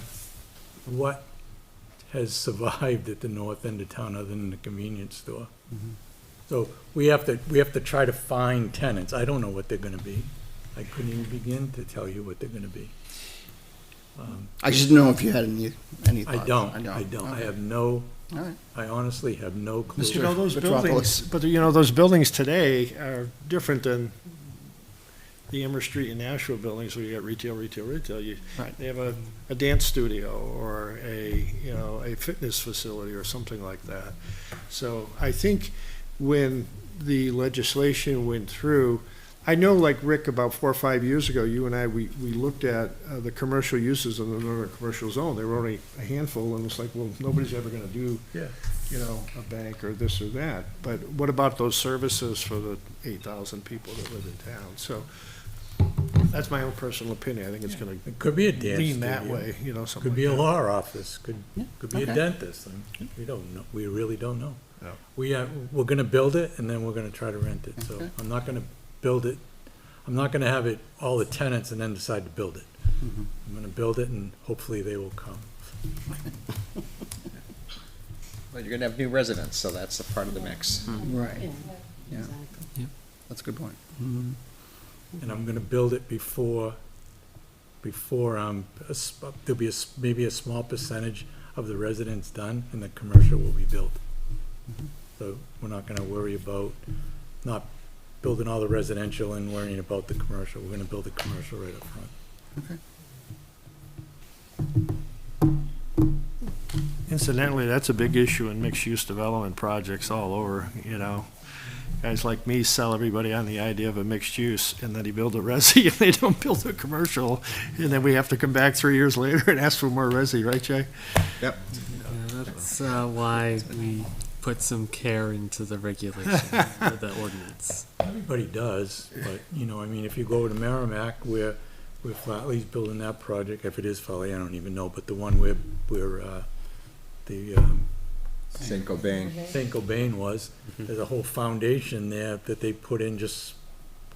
has survived at the north end of town other than the convenience store? So we have to try to find tenants. I don't know what they're gonna be. I couldn't even begin to tell you what they're gonna be. I just didn't know if you had any thoughts. I don't. I Okay. have no, All right. I honestly have no clue. Those Metropolis. buildings, those buildings today are different than the Emer Street and Nashville buildings where you got retail. Right. They have a dance studio or a fitness facility or something like that. So I think when the legislation went through, I know, like Rick, about 4 or 5 years ago, you and I, we looked at the commercial uses in the northern commercial zone. There were only a handful, and it's like, well, nobody's ever gonna do, Yeah. a bank or this or that. But what about those services for the 8,000 people that live in town? So that's my own personal opinion. I think it's gonna It could be a dance lean that studio. way, something Could like be a that. law office, could be a Okay. dentist. We don't know, we really don't know. Yeah. We're gonna build it and then we're gonna try to rent it, so Okay. I'm not gonna build it, I'm not gonna have it, all the tenants and then decide to build it. I'm gonna build it and hopefully they will come. Well, you're gonna have new residents, so that's a part of the mix. Right. Yeah, Yeah. exactly. That's a good point. And I'm gonna build it before, there'll be maybe a small percentage of the residents done and the commercial will be built. So we're not gonna worry about not building all the residential and worrying about the commercial. We're gonna build the commercial right up front. Incidentally, that's a big issue in mixed-use development projects all over, Guys like me sell everybody on the idea of a mixed use, and then they build a resi, and they don't build a commercial, and then we have to come back 3 years later and ask for more resi, right, Jay? Yep. Yeah, that's why we put some care into the regulation of the ordinance. Everybody does, but, if you go to Merrimack, we're Flatley's building that project, if it is Flatley, I don't even know, but the one where St. Cobain. St. Cobain was, there's a whole foundation there that they put in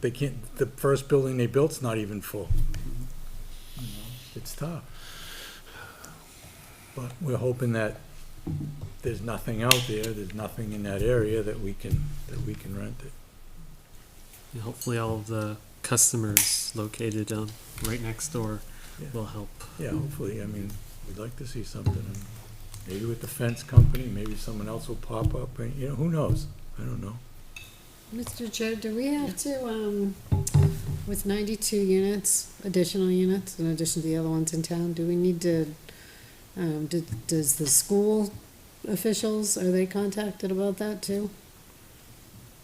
they can't, the first building they built's not even full. It's tough. But we're hoping that there's nothing out there's nothing in that area that we can rent it. And hopefully all of the customers located right next door Yeah. will help. Yeah, hopefully, we'd like to see something, and maybe with the fence company, maybe someone else will pop up, and, who knows? I don't know. Mr. Chair, do we have to, with 92 units, additional units, in addition to the other ones in town, do we need to, does the school officials, are they contacted about that too?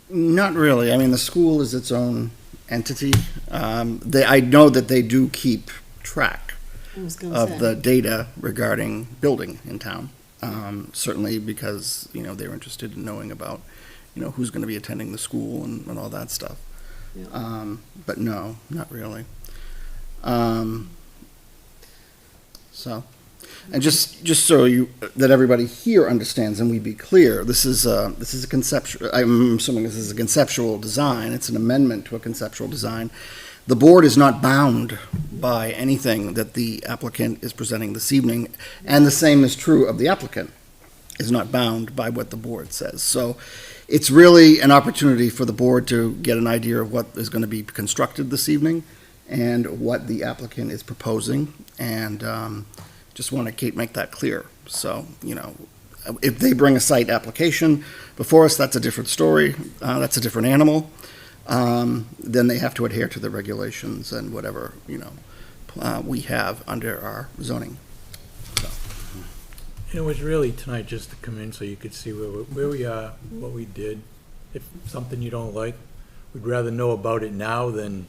Not really. I mean, the school is its own entity. I know that they do keep track I was gonna of say. the data regarding building in town. Certainly because, they're interested in knowing about, who's going to be attending the school and all that stuff. Yeah. But no, not really. So, and just so that everybody here understands and we be clear, this is a conceptual, I'm assuming this is a conceptual design. It's an amendment to a conceptual design. The board is not bound by anything that the applicant is presenting this evening, and the same is true of the applicant, is not bound by what the board says. So it's really an opportunity for the board to get an idea of what is going to be constructed this evening and what the applicant is proposing, and just want to make that clear. So, if they bring a site application before us, that's a different story, that's a different animal. Then they have to adhere to the regulations and whatever, we have under our zoning. It was really tonight just to come in so you could see where we are, what we did. If something you don't like, we'd rather know about it now than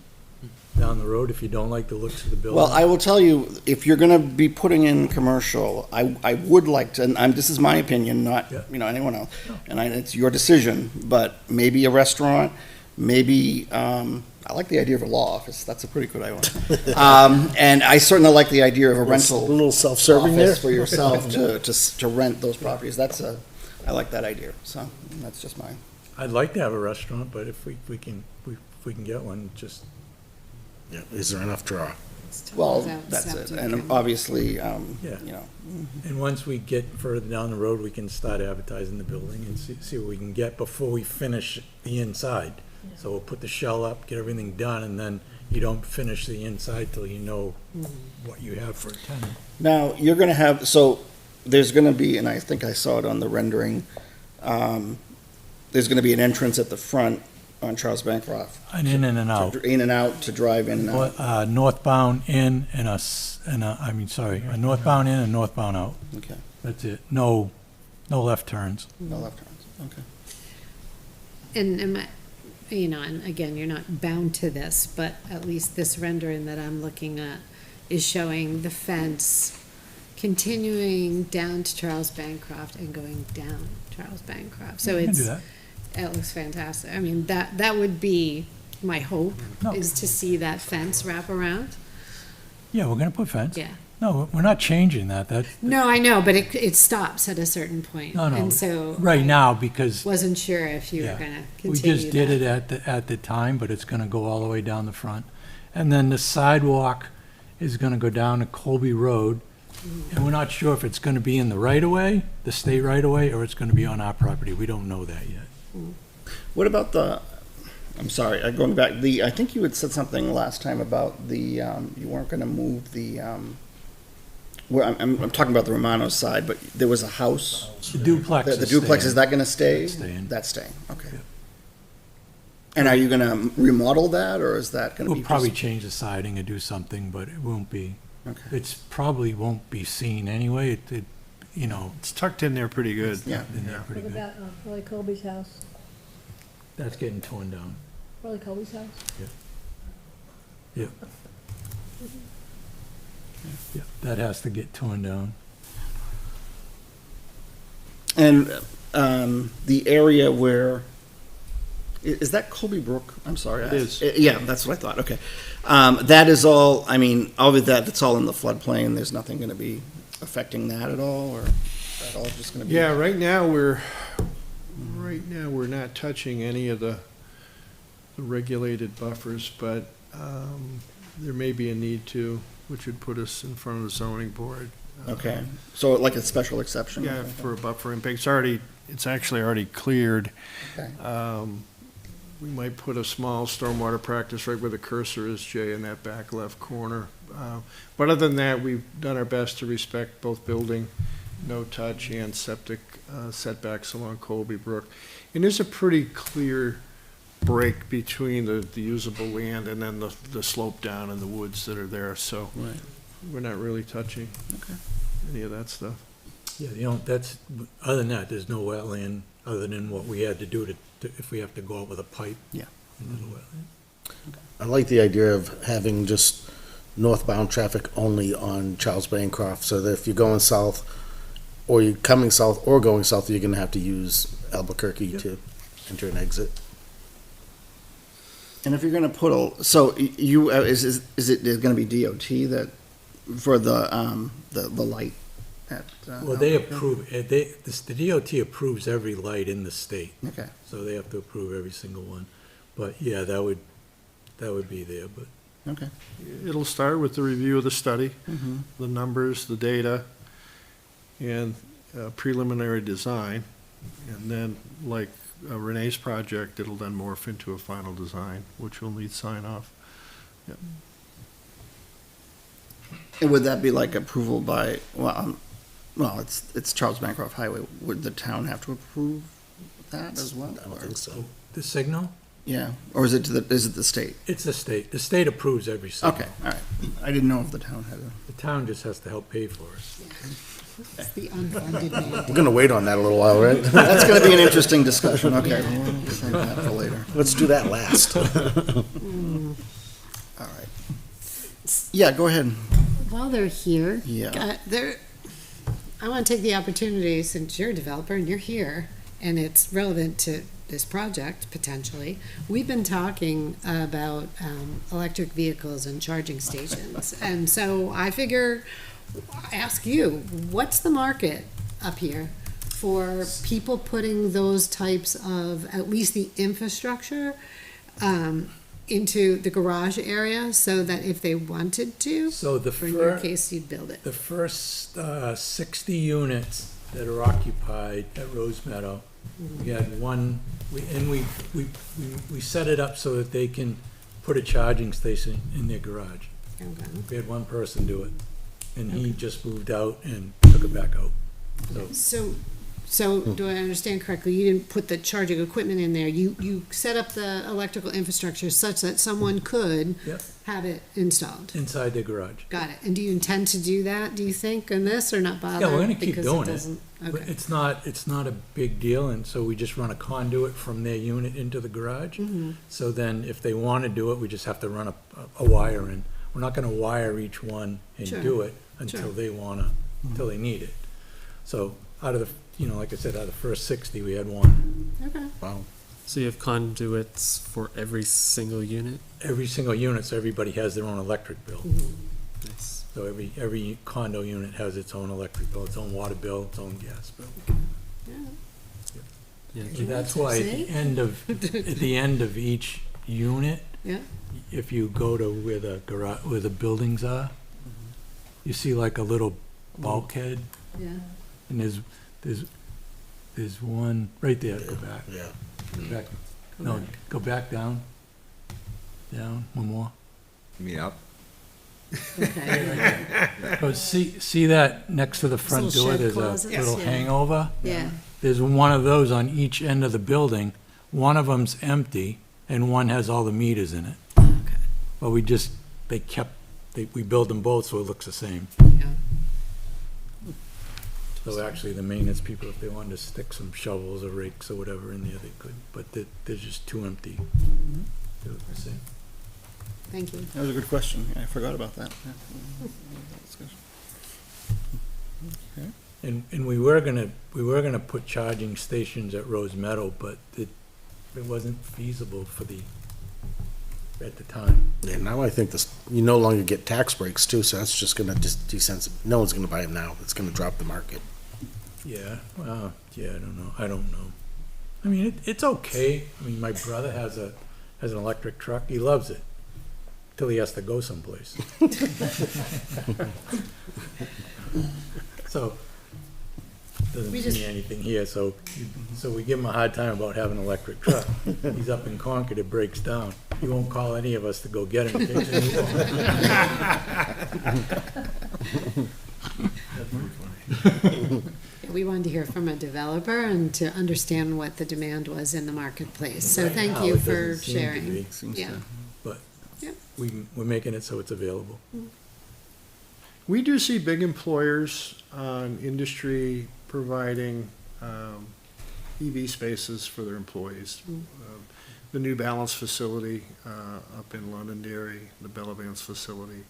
down the road if you don't like the looks of the building. Well, I will tell you, if you're gonna be putting in commercial, I would like to, and this is my opinion, not, Yeah. anyone else. And it's your decision, but maybe a restaurant, maybe, I like the idea of a law office, that's a pretty good idea. And I certainly like the idea of a A rental little self-serving there. office for yourself to rent those properties. I like that idea, so that's just mine. I'd like to have a restaurant, but if we can get one, just, Yeah, is there enough draw? Well, Without that's it, septic and obviously, Yeah. and once we get further down the road, we can start advertising the building and see what we can get before we finish the inside. So we'll put the shell up, get everything done, and then you don't finish the inside till you know what you have for a tenant. Now, you're gonna have, so there's gonna be, and I think I saw it on the rendering, there's gonna be an entrance at the front on Charles Bancroft. An in and an out. In and out, to drive in and out. Northbound in and a northbound in and northbound out. Okay, That's it. No left turns. no left turns, okay. And, and again, you're not bound to this, but at least this rendering that I'm looking at is showing the fence continuing down to Charles Bancroft and going down Charles Bancroft. So You can do it's, that. it looks fantastic. I mean, that would be my hope, No. is to see that fence wrap around. Yeah, we're gonna put fence. Yeah. No, we're not changing that. No, I know, but it stops at a certain point. No, no. And so. Right I now, because wasn't sure if you were Yeah. gonna we continue just did that. it at the time, but it's gonna go all the way down the front. And then the sidewalk is gonna go down to Colby Road. And we're not sure if it's gonna be in the right-of-way, the state right-of-way, or it's gonna be on our property. We don't know that yet. What about I'm sorry, going back, I think you had said something last time about you weren't gonna move I'm talking about the Romano side, but there was a house. The duplex The is duplex, staying. is that gonna stay? Staying. That's staying, okay. Yeah. And are you gonna remodel that, or is that gonna be? We'll probably just- change the siding and do something, but it won't be, Okay, it's probably won't be seen anyway. It It's tucked in there pretty good. yeah. in there pretty What good. about Willie Colby's house? That's getting torn down. Willie Colby's house? Yeah, that has to get torn down. And the area where, is that Colby Brook? I'm sorry. It is. Yeah, that's what I thought, okay. That is all, I mean, all of that's all in the floodplain, there's nothing gonna be affecting that at all, or at all just gonna be? Yeah, right now, we're not touching any of the regulated buffers, but there may be a need to, which would put us in front of the zoning board. Okay, so like a special exception? Yeah, for a buffer impact. It's actually already cleared. Okay. We might put a small stormwater practice right where the cursor is, Jay, in that back left corner. But other than that, we've done our best to respect both building, no touch, and septic setbacks along Colby Brook. And there's a pretty clear break between the usable land and then the slope down and the woods that are there, so Right. we're not really touching Okay. any of that stuff. Yeah, other than that, there's no wetland other than what we had to do if we have to go out with a pipe. Yeah. into the wetland. I like the idea of having just northbound traffic only on Charles Bancroft, so that if you're going south, or you're coming south or going south, you're gonna have to use Albuquerque to enter and exit. And if you're gonna put so you, is it gonna be DOT that, for the light at? Well, they Albuquerque? approve, the DOT approves every light in the state, Okay, so they have to approve every single one. But yeah, that would be there, but okay. It'll start with the review of the study, Mhm. the numbers, the data, and preliminary design. And then, like Renee's project, it'll then morph into a final design, which will need sign off. And would that be like approval by, well, it's Charles Bancroft Highway. Would the town have to approve that as well? I don't think so. the signal, Yeah, or is it the state? it's the state. The state approves every signal. Okay, all right. I didn't know if the town had a. The town just has to help pay for it. It's the unfunded mandate. We're gonna wait on that a little while, right? That's gonna be an interesting discussion, okay. We'll save that for later. Let's do that last. All right. Yeah, go ahead. While they're here, Yeah. I want to take the opportunity, since you're a developer and you're here, and it's relevant to this project, potentially. We've been talking about electric vehicles and charging stations. And so I figure, ask you, what's the market up here for people putting those types of, at least the infrastructure, into the garage area, so that if they wanted to, So the for your first, case, you'd build it? the first 60 units that are occupied at Rose Meadow, we had one, we set it up so that they can put a charging station in their garage. Okay. We had one person do it, and he just moved out and took it back out. So, do I understand correctly, you didn't put the charging equipment in there, you set up the electrical infrastructure such that someone could Yep. have it installed? Inside their garage. Got it, and do you intend to do that, do you think, in this, or not bother? Yeah, we're gonna keep because doing it. doesn't- But Okay, it's not a big deal, and so we just run a conduit from their unit into the garage. Mm-hmm. So then, if they want to do it, we just have to run a wire in. We're not gonna wire each one and Sure. do it until Sure. they wanna, until they need it. So out of the, like I said, out of the first 60, we had one. okay, Wow. So you have conduits for every single unit? Every single unit, so everybody has their own electric bill. Nice. So every condo unit has its own electric bill, its own water bill, its own gas bill. Yeah, And that's why at the end of each unit, yeah, if you go to where the garage, where the buildings are, you see like a little bulkhead, yeah. and there's one right there. Go back. Yeah. Go back. No, go back down. Down. One more. Yep. Okay, Oh, see that next to the front little door? shed There's closets, a little yeah. hangover. yeah, There's one of those on each end of the building. One of them's empty, and one has all the meters in it. But we build them both so it looks the same. yeah. So actually, the maintenance people, if they wanted to stick some shovels or rakes or whatever in there, they could, but there's just two empty. They look the same. Thank you. That was a good question. I forgot about that. Yeah. And we were gonna put charging stations at Rose Meadow, but it wasn't feasible at the time. Yeah, now I think this, you no longer get tax breaks too, so that's just gonna no one's gonna buy them now. It's gonna drop the market. Yeah, yeah, I don't know. I mean, it's okay. I mean, my brother has an electric truck. He loves it. Till he has to go someplace. So, doesn't We see just- anything here, so we give him a hard time about having an electric truck. He's up in Concord, it breaks down. He won't call any of us to go get him. He takes a new one. We wanted to hear from a developer and to understand what the demand was in the marketplace, so Right thank now, you it for doesn't seem to sharing. be, Seems Yeah. to- But Yep. we're making it so it's available. We do see big employers, industry providing EV spaces for their employees. The New Balance facility up in Londonderry, the Bella Vance facility,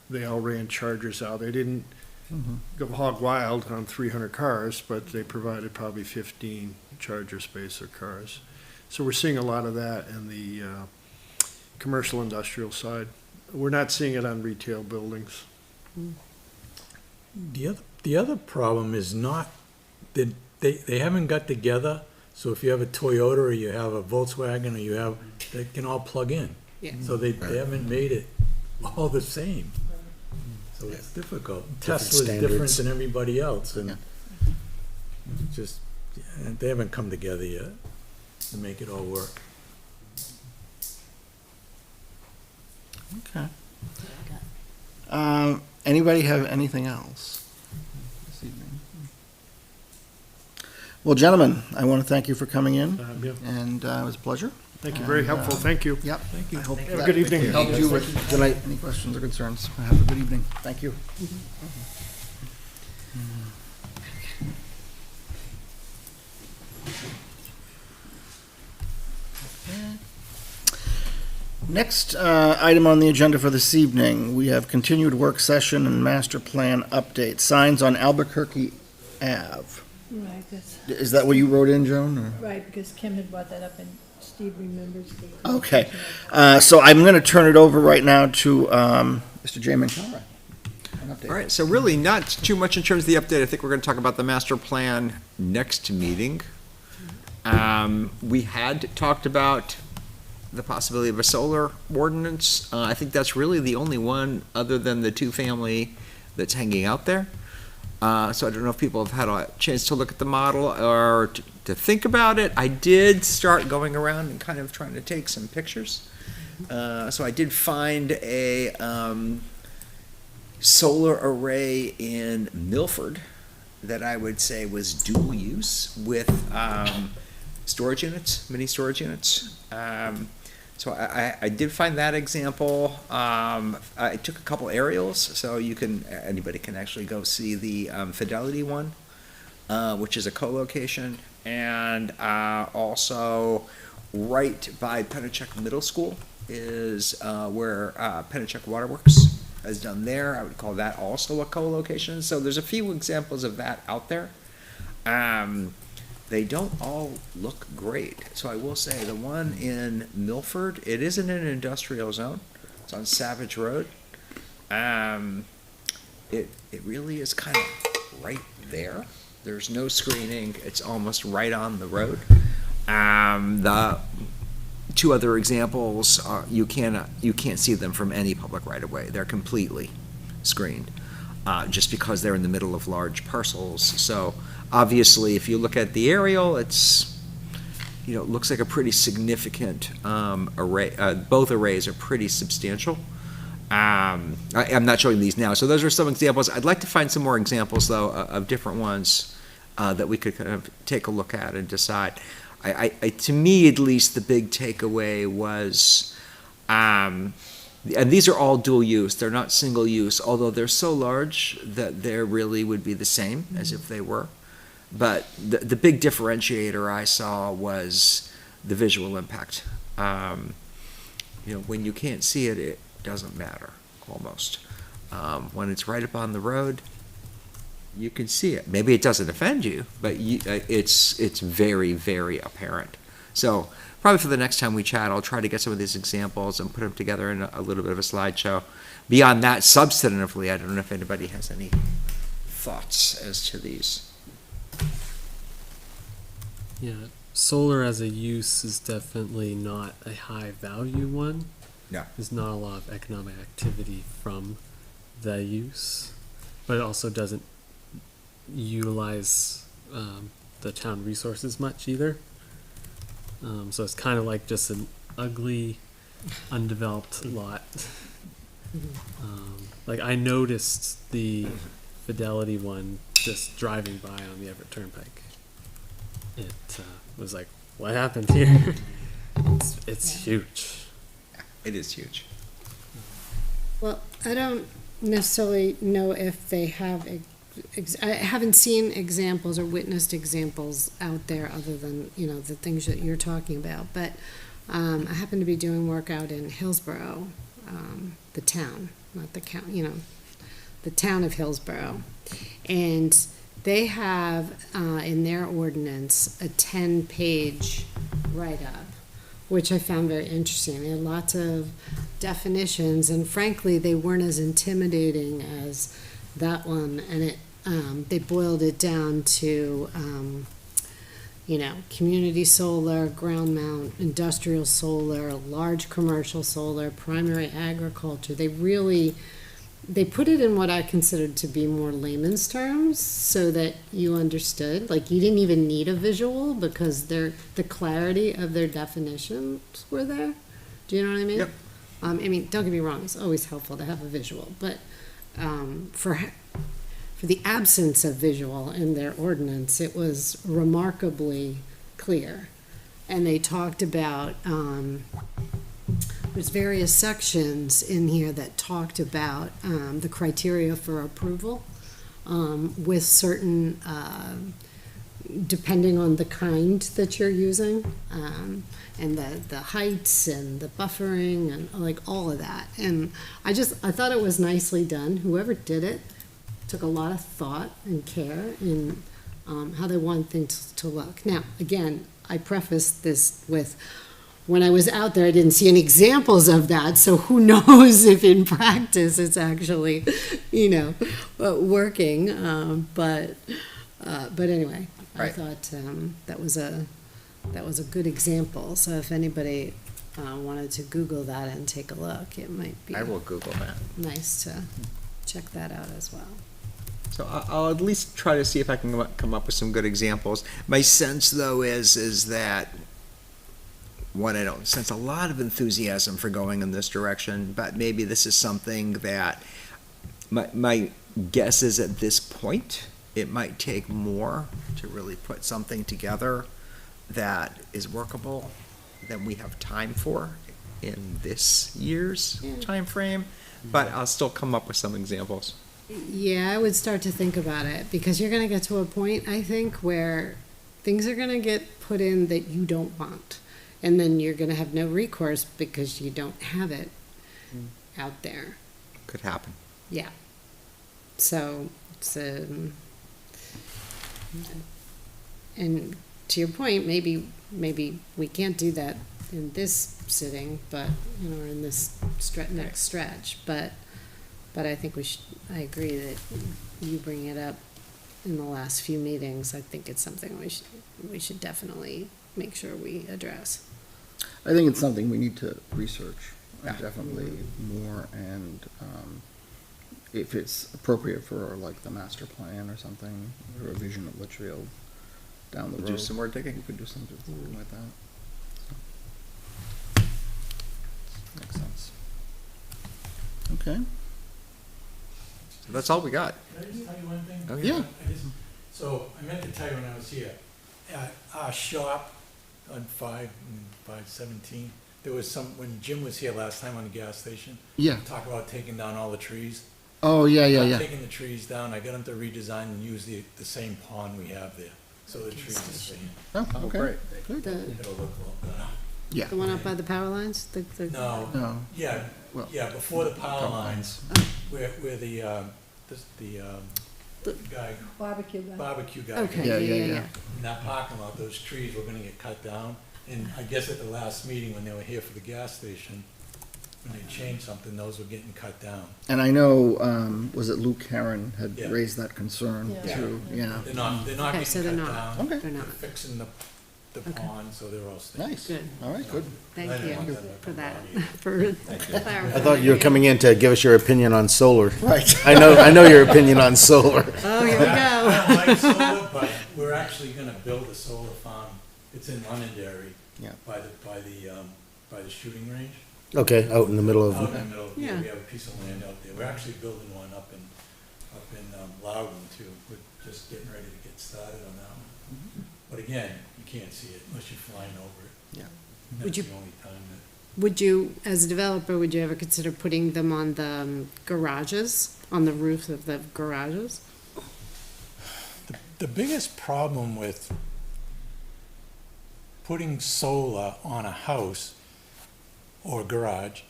they all ran chargers out. They didn't go hog wild on 300 cars, but they provided probably 15 charger space or cars. So we're seeing a lot of that in the commercial industrial side. We're not seeing it on retail buildings. The other problem is not that they haven't got together, so if you have a Toyota or you have a Volkswagen or you have, they can all plug in. Yeah. So they haven't made it all the same. So it's difficult. Tesla's different standards. than everybody else, and just, they haven't come together yet to make it all work. Okay. Anybody have anything else this evening? Well, gentlemen, I want to thank you for coming in, and it was a pleasure. Thank you, very helpful, thank you. Yep. Thank you. I hope Have a that good evening. helped you with any questions or concerns. Have a good evening. Thank you. Next item on the agenda for this evening, we have continued work session and master plan update. Signs on Albuquerque Ave. Right, that's, Is that what you wrote in, Joan? or- right, because Kim had brought that up and Steve remembers. the Okay. conversation. So I'm going to turn it over right now to Mr. Jay Mancara. An update. All right, so really not too much in terms of the update. I think we're going to talk about the master plan next meeting. We had talked about the possibility of a solar ordinance. I think that's really the only one other than the two-family that's hanging out there. So I don't know if people have had a chance to look at the model or to think about it. I did start going around and kind of trying to take some pictures. So I did find a solar array in Milford that I would say was dual use with storage units, mini storage units. So I did find that example. I took a couple aerials, so anybody can actually go see the Fidelity one, which is a co-location, and also right by Pennachuck Middle School is where Pennachuck Waterworks has done there. I would call that also a co-location. So there's a few examples of that out there. They don't all look great. So I will say the one in Milford, it isn't in an industrial zone. It's on Savage Road. It really is kind of right there. There's no screening. It's almost right on the road. The two other examples are you can't see them from any public right of way. They're completely screened, just because they're in the middle of large parcels. So obviously, if you look at the aerial, it's looks like a pretty significant array. Both arrays are pretty substantial. I'm not showing these now. So those are some examples. I'd like to find some more examples, though, of different ones that we could kind of take a look at and decide. To me, at least, the big takeaway was, and these are all dual use. They're not single use, although they're so large that they really would be the same as if they were. But the big differentiator I saw was the visual impact. When you can't see it, it doesn't matter, almost. When it's right up on the road, you can see it. Maybe it doesn't offend you, but it's very, very apparent. So probably for the next time we chat, I'll try to get some of these examples and put them together in a little bit of a slideshow. Beyond that, substantively, I don't know if anybody has any thoughts as to these. Yeah, solar as a use is definitely not a high value one. No. There's not a lot of economic activity from the use, but it also doesn't utilize the town resources much either. So it's kind of like just an ugly, undeveloped lot. Like I noticed the Fidelity one just driving by on the Everett Turnpike. It was like, what happened here? It's huge. It is huge. Well, I don't necessarily know if they have I haven't seen examples or witnessed examples out there other than, you know, the things that you're talking about. But I happen to be doing work out in Hillsborough, the town, not the county, you know, the town of Hillsborough. And they have in their ordinance a 10-page write-up, which I found very interesting. They had lots of definitions, and frankly, they weren't as intimidating as that one. And it they boiled it down to, you know, community solar, ground mount, industrial solar, large commercial solar, primary agriculture. They put it in what I considered to be more layman's terms so that you understood. Like, you didn't even need a visual because the clarity of their definitions were there. Do you know what I mean? Yep. I mean, don't get me wrong, it's always helpful to have a visual, but for the absence of visual in their ordinance, it was remarkably clear. And they talked about, there's various sections in here that talked about the criteria for approval with certain, depending on the kind that you're using, and the heights and the buffering and like all of that. And I thought it was nicely done. Whoever did it took a lot of thought and care in how they want things to look. Now, again, I prefaced this with, when I was out there, I didn't see any examples of that, so who knows if in practice it's actually, you know, working. But anyway, I Right. thought that was a good example. So if anybody wanted to Google that and take a look, it might be I will Google that. nice to check that out as well. So I'll at least try to see if I can come up with some good examples. My sense, though, is that, one, I don't sense a lot of enthusiasm for going in this direction, but maybe this is something that my guess is at this point, it might take more to really put something together that is workable than we have time for in this year's time frame. But I'll still come up with some examples. Yeah, I would start to think about it because you're going to get to a point, I think, where things are going to get put in that you don't want. And then you're going to have no recourse because you don't have it out there. Could happen. Yeah. So, it's, and to your point, maybe we can't do that in this sitting, but, you know, or in this next stretch, but I think I agree that you bring it up in the last few meetings. I think it's something we should definitely make sure we address. I think it's something we need to research, definitely more, and if it's appropriate for like the master plan or something, or a vision of Litchfield down the road. Do some more digging. We could do something like that. Makes sense. Okay. So that's all we got. Can I just tell you one thing? Oh, yeah. So I meant to tell you when I was here, at our shop on 517, there was when Jim was here last time on the gas station. Yeah. Talk about taking down all the trees. Oh, yeah. Taking the trees down, I got them to redesign and use the same pond we have there, so the trees are staying. Oh, okay. great. The It'll look a lot better. Yeah. one up by the power lines? No, No. yeah, Well, yeah, before the power power lines, where the guy, Barbecue guy. barbecue guy. Okay, Yeah. In that parking lot, those trees were gonna get cut down, and I guess at the last meeting when they were here for the gas station, when they changed something, those were getting cut down. And I know, was it Luke Herron had Yeah. raised that concern Yeah. too? Yeah. They're not Okay, so getting they're cut not. down. Okay. They're not. They're fixing the Okay. pond, so they're all staying. Nice. Good. All right, good. Thank I didn't you want that for that, to for clarifying. I thought you were coming in to give us your opinion on solar. Right. I know your opinion on solar. Oh, here we I go. don't like solar, but we're actually gonna build a solar farm. It's in Londonderry. Yeah. By the shooting range. Okay, out in the middle Out in of, the middle, Yeah. we have a piece of land out there. We're actually building one up in Loudon too. We're just getting ready to get started on that one. But again, you can't see it unless you're flying over it. Yeah. And Would that's you- the only time that. Would you, as a developer, would you ever consider putting them on the garages, on the roof of the garages? the biggest problem with putting solar on a house or garage,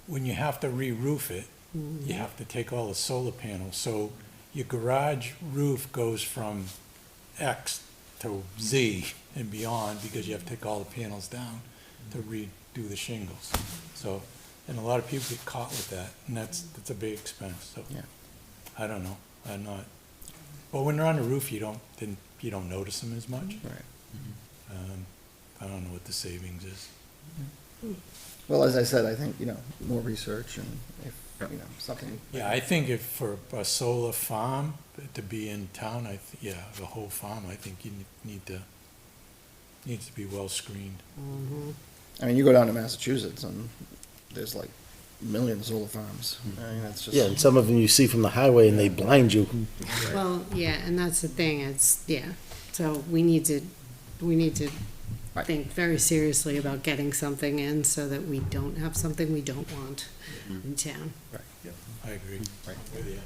when you have to re-roof it, you have to take all the solar panels. So your garage roof goes from X to Z and beyond because you have to take all the panels down to redo the shingles. So, and a lot of people get caught with that, and that's a big expense, so. Yeah. I don't know, I'm not, but when they're on the roof, you don't notice them as much. Right. I don't know what the savings is. Well, as I said, I think, more research and if, something. Yeah, I think if for a solar farm to be in town, the whole farm, I think you needs to be well screened. I mean, you go down to Massachusetts and there's like millions of solar farms. I mean, it's just. Yeah, and some of them you see from the highway and they blind you. Well, yeah, and that's the thing, so we need to Right. think very seriously about getting something in so that we don't have something we don't want in town. I agree. Right. With you.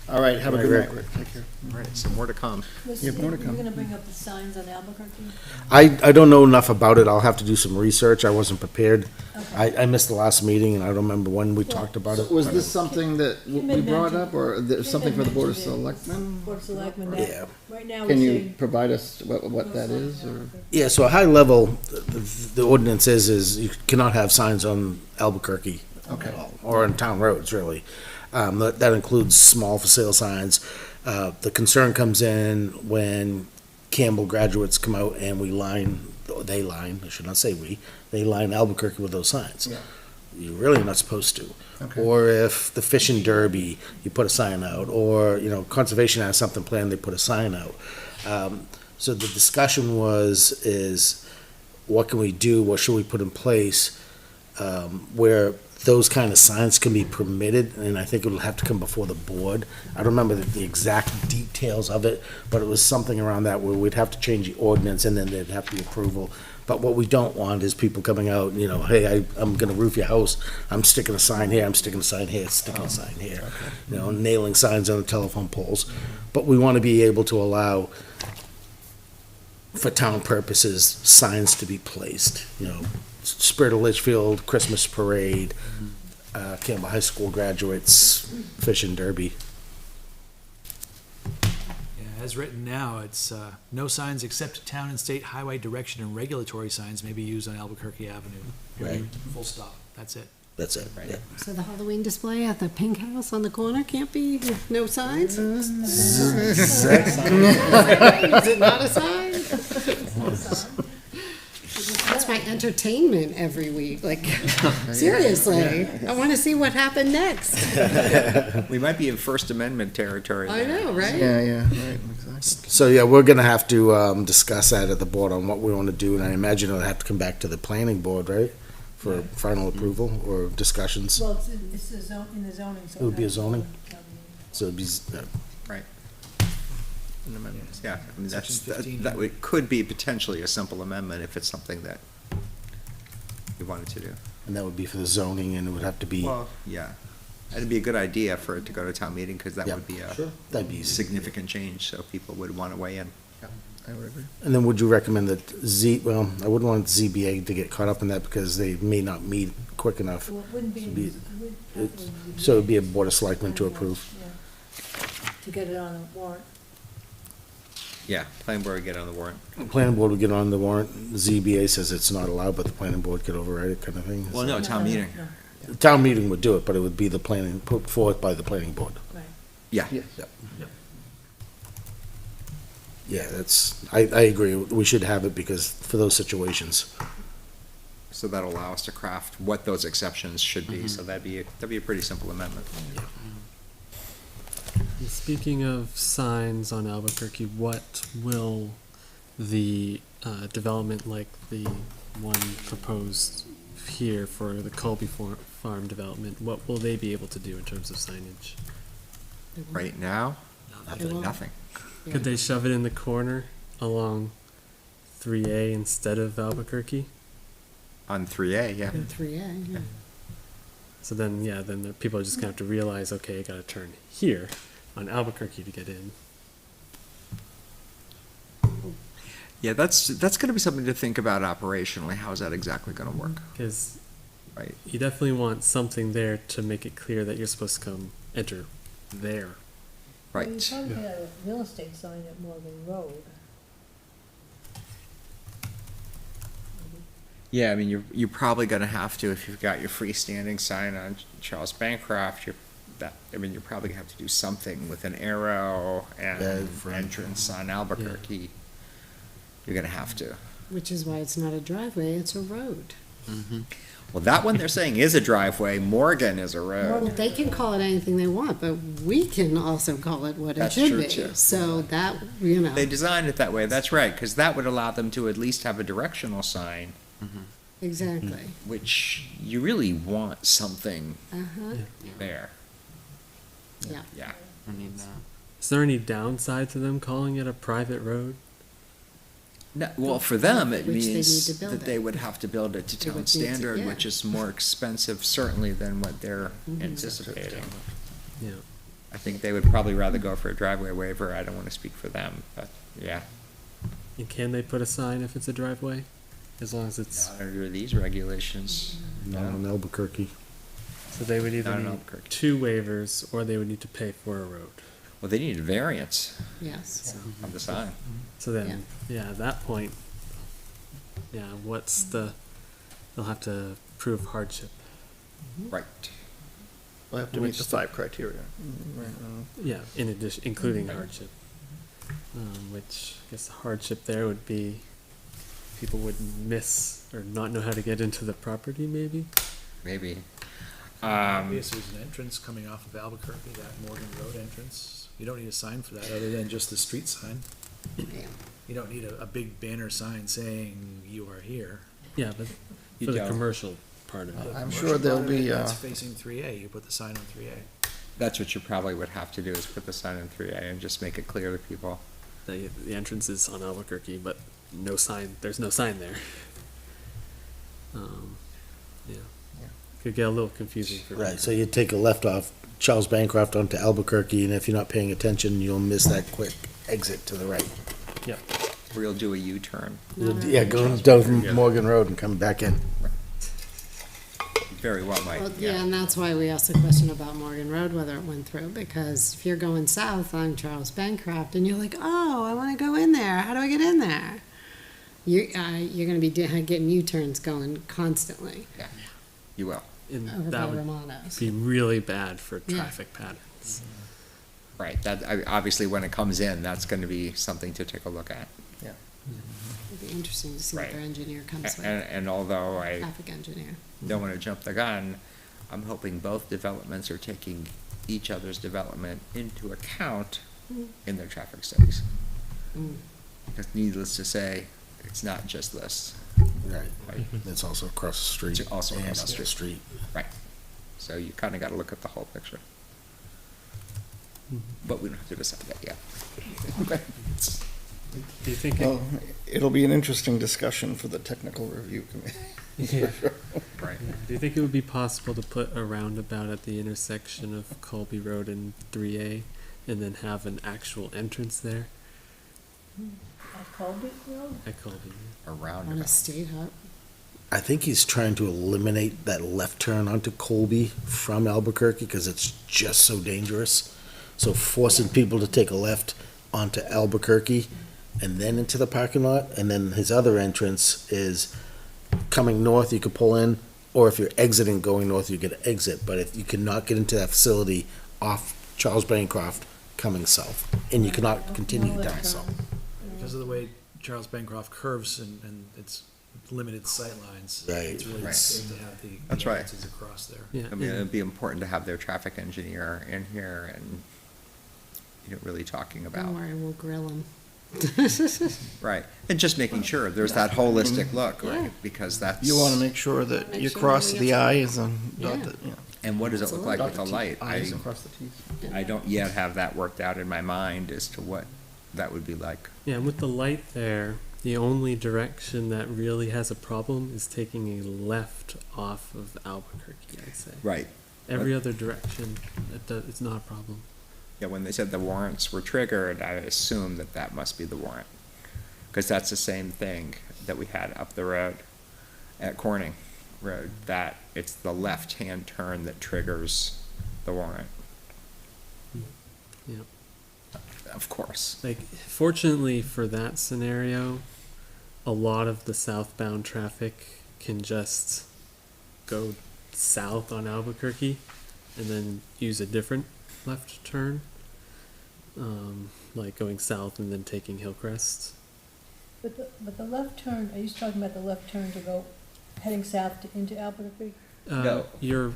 All right, have a Right, good Rick. night, Rick. Take care. All right, some more to come. Yeah, more to come. You're gonna bring up the signs on Albuquerque? I don't know enough about it. I'll have to do some research. I wasn't prepared. Okay. I missed the last meeting and I don't remember when we talked about it. Was this something that Kim we had brought mentioned- up, or there's something for the Board of Kim had mentioned Selectmen? Board of Selectmen, Yeah. that, right now Can we're you saying. provide us what that is, or? Yeah, so a high level, the ordinance is you cannot have signs on Albuquerque. Okay. at all, or on town roads, really. That includes small for sale signs. The concern comes in when Campbell graduates come out and I should not say they line Albuquerque with those signs. Yeah. You're really not supposed to. Okay. Or if the fishing derby, you put a sign out, or, conservation has something planned, they put a sign out. So the discussion is what can we do, what should we put in place, where those kind of signs can be permitted, and I think it'll have to come before the board. I don't remember the exact details of it, but it was something around that where we'd have to change the ordinance and then there'd have to be approval. But what we don't want is people coming out, hey, I'm gonna roof your house, I'm sticking a sign here, I'm sticking a sign here, sticking a sign here. Nailing signs on the telephone poles. But we wanna be able to allow, for town purposes, signs to be placed, Spirit of Litchfield, Christmas parade, Campbell High School graduates, fishing derby. Yeah, as written now, it's, no signs except town and state highway direction and regulatory signs may be used on Albuquerque Avenue. Right. Full stop, that's it. That's it, yeah. So the Halloween display at the Pink House on the corner can't be, no signs? Is it not a sign? That's my entertainment every week, seriously, I wanna see what happened next. We might be in First Amendment territory. I know, right? Yeah, right, exactly. So, yeah, we're gonna have to, discuss that at the board on what we wanna do, and I imagine it'll have to come back to the planning board, right? For final approval or discussions, Well, it's the zone, in the zoning. So It would be a that's- zoning? so it'd be, Yeah, I mean, that's, Section 15. that could be potentially a simple amendment if it's something that you wanted to do. and that would be for the zoning, and it would have to be. Well, yeah, that'd be a good idea for it to go to town meeting, because that Yeah, would be a sure. That'd be easy. significant change, so people would want to weigh in. I would agree. And then would you recommend that I wouldn't want ZBA to get caught up in that because they may not meet quick enough. Well, it wouldn't be, Should be- it would it's- definitely be- So it'd be a board of selectmen to approve. Yeah. To get it on a warrant. Yeah, planning board would get on the warrant. The planning board would get on the warrant, the ZBA says it's not allowed, but the planning board could override it kind of thing. Well, no, town meeting. No, The town meeting would do it, but it would be the planning, put forth by the planning board. right. Yeah, Yeah, I agree, we should have it because, for those situations. so that'll allow us to craft what those exceptions should be, so that'd be a pretty simple amendment. And speaking of signs on Albuquerque, what will the development like the one proposed here for the Colby Farm development, what will they be able to do in terms of signage? Right now, Nothing. nothing. Could they shove it in the corner along 3A instead of Albuquerque? On 3A, yeah. 3A, yeah. So then, then the people are just gonna have to realize, okay, I gotta turn here on Albuquerque to get in. Yeah, that's gonna be something to think about operationally. How's that exactly gonna work? Because Right. you definitely want something there to make it clear that you're supposed to enter there. Well, you Right. probably had a real estate sign at Morgan Road. Yeah, I mean, you're probably gonna have to, if you've got your freestanding sign on Charles Bancroft, you're probably gonna have to do something with an arrow and entrance on Albuquerque. You're gonna have to. Which is why it's not a driveway, it's a road. Well, that one they're saying is a driveway. Morgan is a Well, road. they can call it anything they want, but we can also call it what it That's should true, be. too. So that, you know, They designed it that way. That's right, because that would allow them to at least have a directional sign, exactly. which you really want something Uh-huh, there. yeah. Yeah. I need that. Is there any downside to them calling it a private road? No, well, for them, it Which they need means to build that they it. would have to build it to They town would need to, standard, yeah. which is more expensive certainly than what they're Mhm. anticipating. Yeah. I think they would probably rather go for a driveway waiver. I don't want to speak for them, but yeah. And can they put a sign if it's a driveway? As long as it's, Not under these regulations. Not on Albuquerque. so they would either Not in need Albuquerque. 2 waivers or they would need to pay for a road. Well, they need a variance Yes. on the sign. So then, yeah, at that point, yeah, they'll have to prove hardship. Right. We'll have to meet the 5 criteria. Yeah, in addition, including hardship. Which I guess the hardship there would be people would miss or not know how to get into the property maybe. Maybe. Obviously, there's an entrance coming off of Albuquerque, that Morgan Road entrance. You don't need a sign for that, other than just the street sign. Yeah. You don't need a big banner sign saying you are here. Yeah, but You for the don't. commercial part of it. I'm sure there'll be, That's facing 3A, you put the sign on 3A. That's what you probably would have to do, is put the sign in 3A and just make it clear to people. The entrance is on Albuquerque, but no sign, there's no sign there. Yeah. Could get a little confusing for Right, so you take a left off Charles Bancroft onto Albuquerque, and if you're not paying attention, you'll miss that quick exit to the right. Or you'll do a U-turn. Yeah, going down Morgan Road and coming back in. Very well might, Well, yeah, yeah. and that's why we asked the question about Morgan Road, whether it went through, because if you're going south on Charles Bancroft and you're like, oh, I wanna go in there, how do I get in there? You're gonna be getting U-turns going constantly You will. And over that by would Romano's. be really bad for Yeah. traffic patterns. Right, obviously, when it comes in, that's gonna be something to take a look at. It'd be interesting to see what Right. their engineer comes with, And although I traffic engineer. don't wanna jump the gun, I'm hoping both developments are taking each other's development into account in their traffic studies. Mm. Because needless to say, it's not just this. Right. Right. It's also across the street. It's also and across the up street. Right. So you kinda gotta look at the whole picture. But we don't have to decide that yet. Do you think, Well, it'll be an interesting discussion for the technical review committee. Right. do you think it would be possible to put a roundabout at the intersection of Colby Road and 3A and then have an actual entrance there At Colby Road? at Colby? Around On a state hut. I think he's trying to eliminate that left turn onto Colby from Albuquerque because it's just so dangerous. So forcing people to take a left onto Albuquerque and then into the parking lot, and then his other entrance is coming north, you could pull in, or if you're exiting going north, you could exit, but if you cannot get into that facility off Charles Bancroft coming south, and you cannot continue down south. Because of the way Charles Bancroft curves and its limited sight lines. Right. It's really Right. safe to have the That's right. entrances across there. Yeah, I mean, and- it'd be important to have their traffic engineer in here and, really talking Don't about, worry, we'll grill them. right, and just making sure there's that holistic look, Yeah. right? Because that's. You wanna make sure that Make you sure cross we the get some- i's and dot Yeah. the, yeah. And what does it look like with the light? I's and cross the t's. I don't yet have that worked out in my mind as to what that would be like. Yeah, and with the light there, the only direction that really has a problem is taking a left off of Albuquerque, I'd say. Right. Every other direction, it's not a problem. Yeah, when they said the warrants were triggered, I assumed that must be the warrant. Because that's the same thing that we had up the road at Corning Road, that it's the left-hand turn that triggers the warrant. Yep. Of course. Like, fortunately for that scenario, a lot of the southbound traffic can just go south on Albuquerque and then use a different left turn, like going south and then taking Hillcrest. But the left turn, are you talking about the left turn to go heading south into Albuquerque? No. You're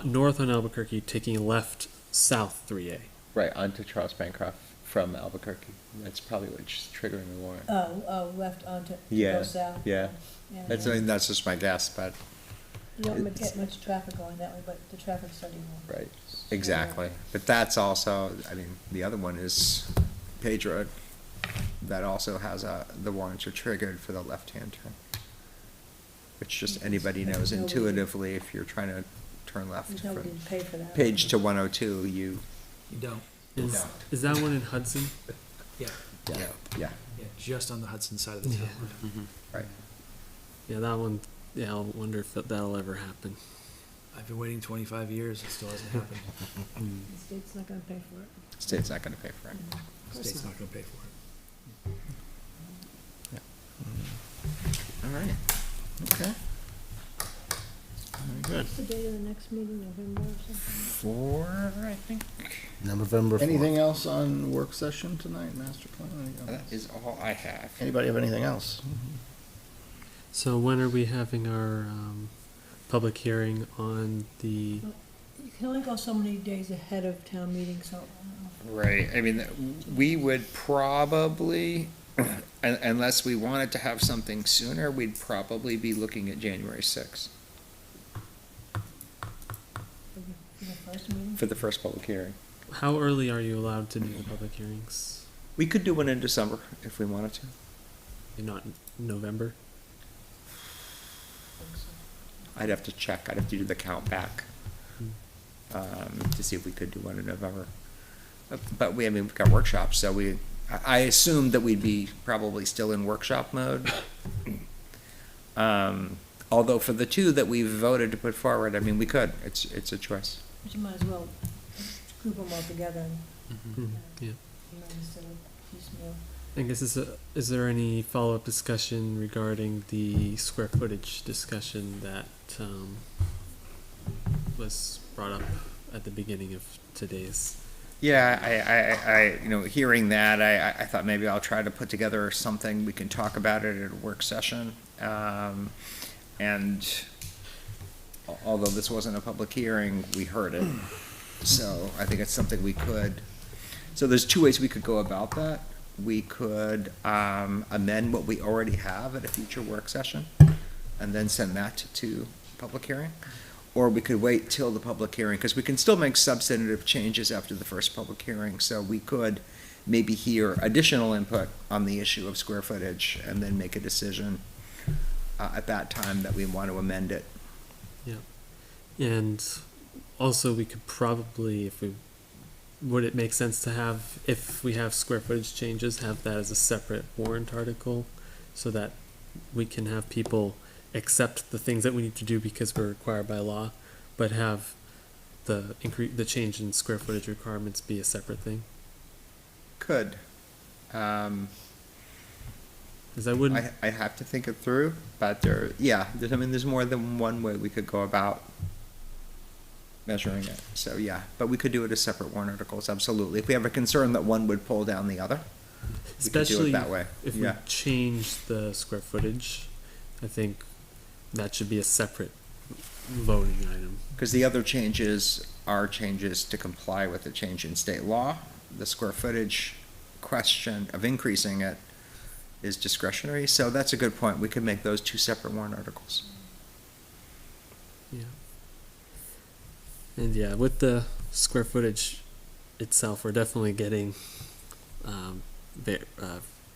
north on Albuquerque, taking left south 3A. Right, onto Charles Bancroft from Albuquerque. That's probably what's triggering the warrant. Left onto, to Yeah, go south. yeah. Yeah. That's, I mean, that's just my guess, but, You don't get much traffic going that way, but the traffic's starting more. right, exactly. But that's also, I mean, the other one is Page Road. That also has the warrants are triggered for the left-hand turn. Which just anybody knows Nobody- intuitively, if you're trying to turn left There's nobody from to pay for that. Page to 102, you, You don't. Is that one in Hudson? Yeah, yeah, yeah, yeah, just on the Hudson side of the town. right. Yeah, that one. Yeah, I wonder if that'll ever happen. I've been waiting 25 years, it still hasn't happened. The state's not gonna pay for it. State's not gonna pay for it. State's not gonna pay for it. All right, okay. Very good. What's the date of the next meeting, November or something? 4, I think. November 4th. Anything else on work session tonight, master plan? Anything That else? is all I have. Anybody have anything else? So when are we having our public hearing on the? You can only go so many days ahead of town meeting, so. Right, I mean, we would probably, unless we wanted to have something sooner, we'd probably be looking at January 6th For the first meeting? for the first public hearing. How early are you allowed to do the public hearings? We could do one in December if we wanted to. Not November. I'd have to check, I'd have to do the count back, to see if we could do one in November. But I mean, we've got workshops, so I assumed that we'd be probably still in workshop mode. Although for the two that we've voted to put forward, I mean, we could, it's a choice. But you might as well group them all together and, Yeah. instead of piecemeal. I guess is there any follow-up discussion regarding the square footage discussion that was brought up at the beginning of today's? Yeah, I you know, hearing that, I thought maybe I'll try to put together something, we can talk about it at a work session. And although this wasn't a public hearing, we heard it. So I think it's something we could, so there's two ways we could go about that. We could amend what we already have at a future work session and then send that to public hearing. Or we could wait till the public hearing, because we can still make substantive changes after the first public hearing. So we could maybe hear additional input on the issue of square footage and then make a decision at that time that we want to amend it. And also, we could probably, would it make sense to have, if we have square footage changes, have that as a separate warrant article so that we can have people accept the things that we need to do because we're required by law, but have the change in square footage requirements be a separate thing? Could. Because I wouldn't. I have to think it through, but there's more than one way we could go about measuring it. So, yeah, but we could do it as separate warrant articles, absolutely. If we have a concern that one would pull down the other, we could do it that way. If we change the square footage, I think that should be a separate voting item. Because the other changes are changes to comply with the change in state law. The square footage question of increasing it is discretionary, so that's a good point. We could make those two separate warrant articles. Yeah. And yeah, with the square footage itself, we're definitely getting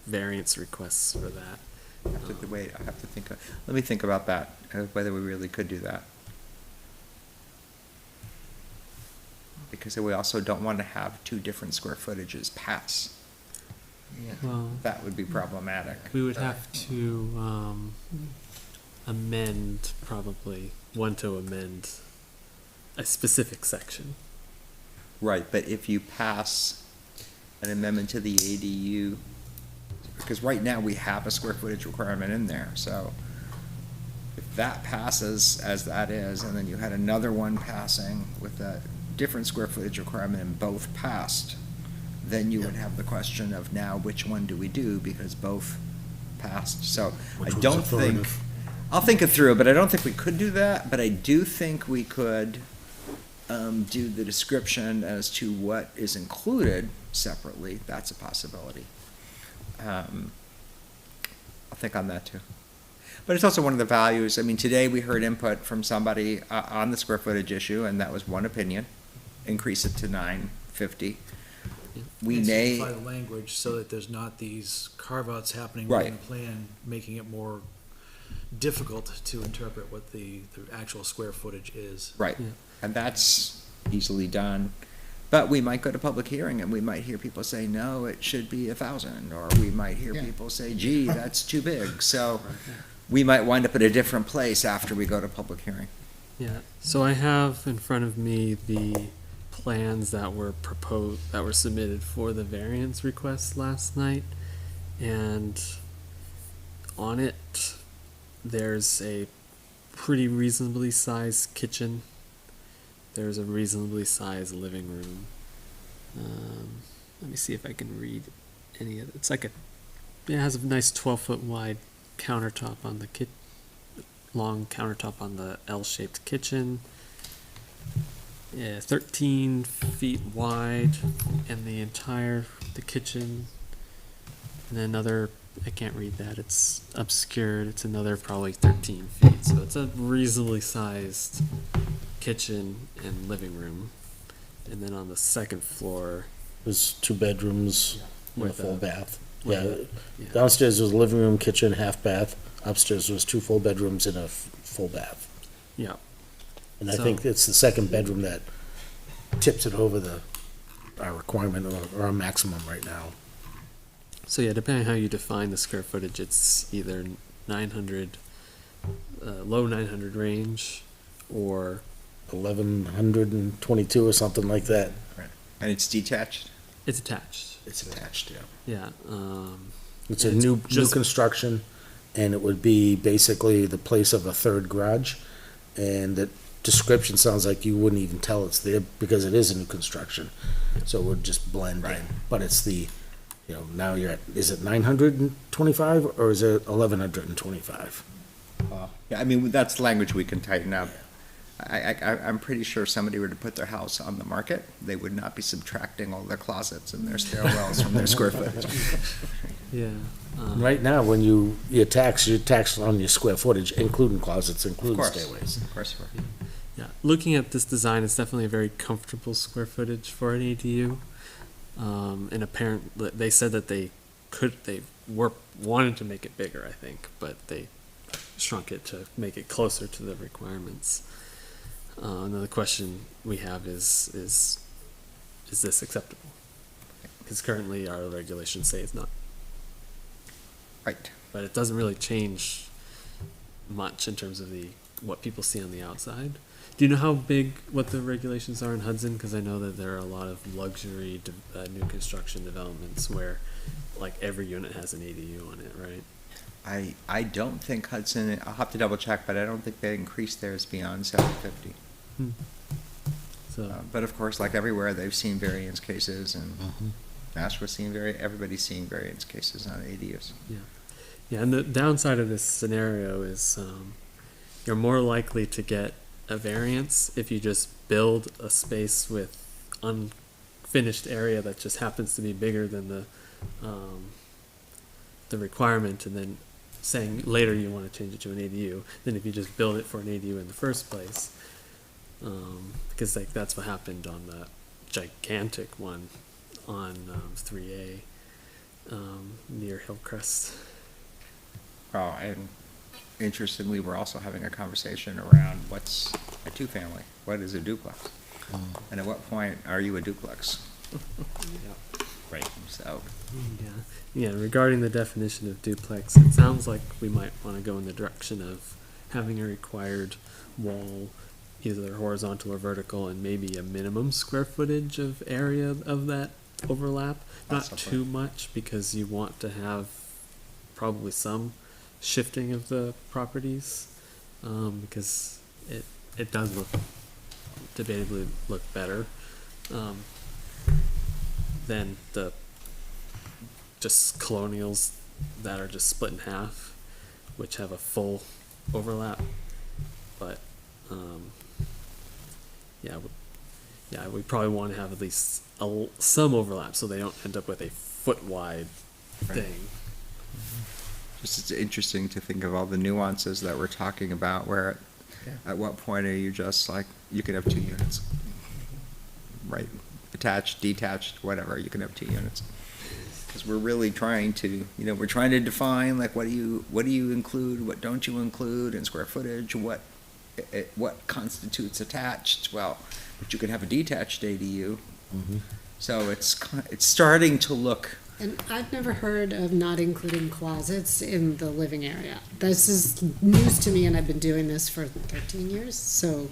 variance requests for that. I have to think, let me think about that, whether we really could do that. Because we also don't want to have two different square footages pass. Well, that would be problematic. we would have to amend, probably, want to amend a specific section. Right, but if you pass an amendment to the ADU, because right now we have a square footage requirement in there, so if that passes as that is, and then you had another one passing with a different square footage requirement and both passed, then you would have the question of now which one do we do, because both passed. So Which I one's don't think, authoritative? I'll think it through, but I don't think we could do that, but I do think we could do the description as to what is included separately. That's a possibility. I'll think on that too. But it's also one of the values. I mean, today we heard input from somebody on the square footage issue, and that was one opinion. Increase it to 950. We And may, simplify the language so that there's not these carve-outs happening Right. within the plan, making it more difficult to interpret what the actual square footage is. right, Yeah. and that's easily done. But we might go to public hearing and we might hear people say, no, it should be 1,000, or we might hear Yeah. people say, gee, that's too big. So we might wind up at a different place after we go to public hearing. Yeah, so I have in front of me the plans that were proposed, that were submitted for the variance request last night. And on it, there's a pretty reasonably sized kitchen. There's a reasonably sized living room. Let me see if I can read any of it. It's like it has a nice 12-foot wide countertop on the long countertop on the L-shaped kitchen. Yeah, 13 feet wide and the kitchen. And then another, I can't read that, it's obscured. It's another probably 13 feet. So it's a reasonably sized kitchen and living room. And then on the second floor, There's 2 bedrooms and a With full a- bath. with Yeah, yeah. downstairs was a living room, kitchen, half bath. Upstairs was 2 full bedrooms and a full bath. yeah. And I So- think it's the second bedroom that tips it over our requirement or our maximum right now. So yeah, depending on how you define the square footage, it's either 900, low 900 range, or 1,122 or something like that. And it's detached? it's attached. It's attached, yeah. Yeah. It's a It's new just- construction, and it would be basically the place of a third garage. And the description sounds like you wouldn't even tell it's there because it is a new construction. So it would just blend in. But it's now you're at, is it 925 or is it 1,125? Yeah, I mean, that's language we can tighten up. I'm pretty sure if somebody were to put their house on the market, they would not be subtracting all their closets and their stairwells from their square footage. Yeah. Right now, when you're taxed on your square footage, including closets, including stairways. Of course, Yeah. Looking at this design, it's definitely a very comfortable square footage for an ADU. And they said that they wanted to make it bigger, I think, but they shrunk it to make it closer to the requirements. Another question we have is this acceptable? Because currently our regulations say it's not. Right. But it doesn't really change much in terms of what people see on the outside. Do you know how big, what the regulations are in Hudson? Because I know that there are a lot of luxury new construction developments where like every unit has an ADU on it, right? I don't think Hudson, I'll have to double check, but I don't think they increased theirs beyond 750. So But of course, like everywhere, they've seen variance cases, and Nashva's everybody's seeing variance cases on ADUs. yeah, and the downside of this scenario is you're more likely to get a variance if you just build a space with unfinished area that just happens to be bigger than the requirement, and then saying later you want to change it to an ADU, than if you just build it for an ADU in the first place. Because that's what happened on the gigantic one on 3A near Hillcrest. Oh, and interestingly, we're also having a conversation around what's a two-family? What is a duplex? And at what point are you a duplex? Right. So, Yeah, regarding the definition of duplex, it sounds like we might want to go in the direction of having a required wall, either horizontal or vertical, and maybe a minimum square footage of area of that overlap. Not Possibly. too much, because you want to have probably some shifting of the properties, because it does debatably look better than the just colonials that are just split in half, which have a full overlap. But we probably want to have at least some overlap, so they don't end up with a foot wide thing. just it's interesting to think of all the nuances that we're talking about, where at what point are you just like, you can have 2 units, right? Attached, detached, whatever, you can have 2 units. Because we're really trying to, we're trying to define, like, what do you include, what don't you include in square footage, what constitutes attached, well, but you can have a detached ADU. So it's starting to look. And I've never heard of not including closets in the living area. This is news to me, and I've been doing this for 13 years, so